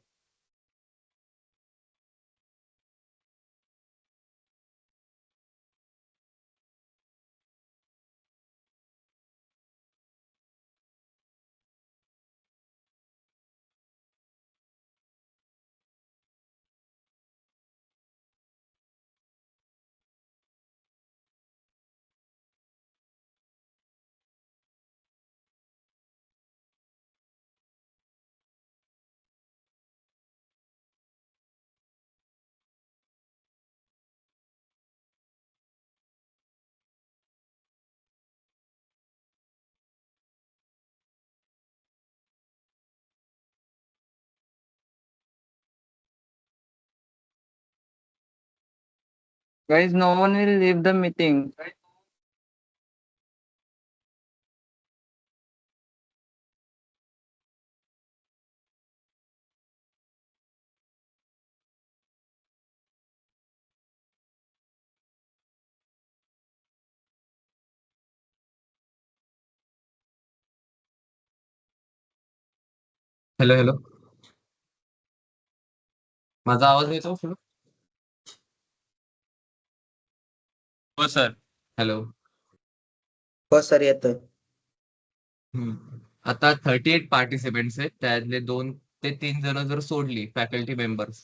Guys, no one will leave the meeting. Hello hello, माझा आवाज येतो? हो सर. हॅलो. हो सर येतोय. आता 38 पार्टिसिपेंट्स आहेत, त्यातले 2 ते 3 जण जर सोडली फॅकल्टी मेंबर्स,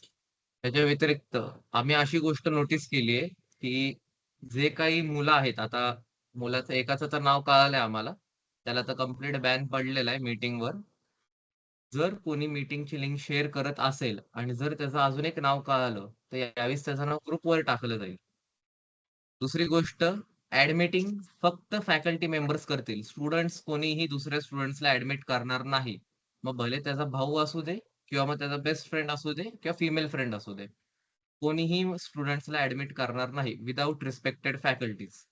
त्याच्या व्यतिरिक्त आम्ही अशी गोष्ट नोटीस केली आहे की जे काही मुलं आहेत, आता मुलाचं एकाचं तर नाव कळालंय आम्हाला, त्याला तर कम्प्लीट बॅन पडलेला आहे मीटिंगवर. जर कोणी मीटिंगची लिंक शेअर करत असेल आणि जर त्याचं अजून एक नाव कळालं तर यावेळेस त्याचं नाव ग्रुपवर टाकलं जाईल. दुसरी गोष्ट, ऍडमिटिंग फक्त फॅकल्टी मेंबर्स करतील. स्टुडंट्स कोणीही दुसऱ्या स्टुडंट्सला ऍडमिट करणार नाही. मग भले त्याचा भाऊ असू दे किंवा मग त्याचा बेस्ट फ्रेंड असू दे किंवा फिमेल फ्रेंड असू दे, कोणीही स्टुडंट्सला ऍडमिट करणार नाही without respected faculties.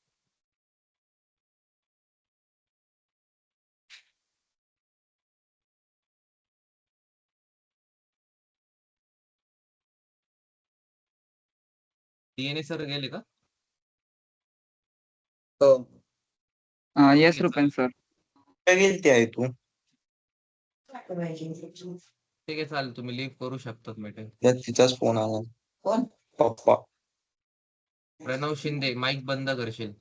DNA sir गेले का? हो. Yes, Rupen sir. गेलती आहे तू? ठीक आहे, चालेल, तुम्ही लीव्ह करू शकतात मीटिंग. तिचाच फोन आला. कोण? पप्पा. प्रणव शिंदे, माईक बंद करशील?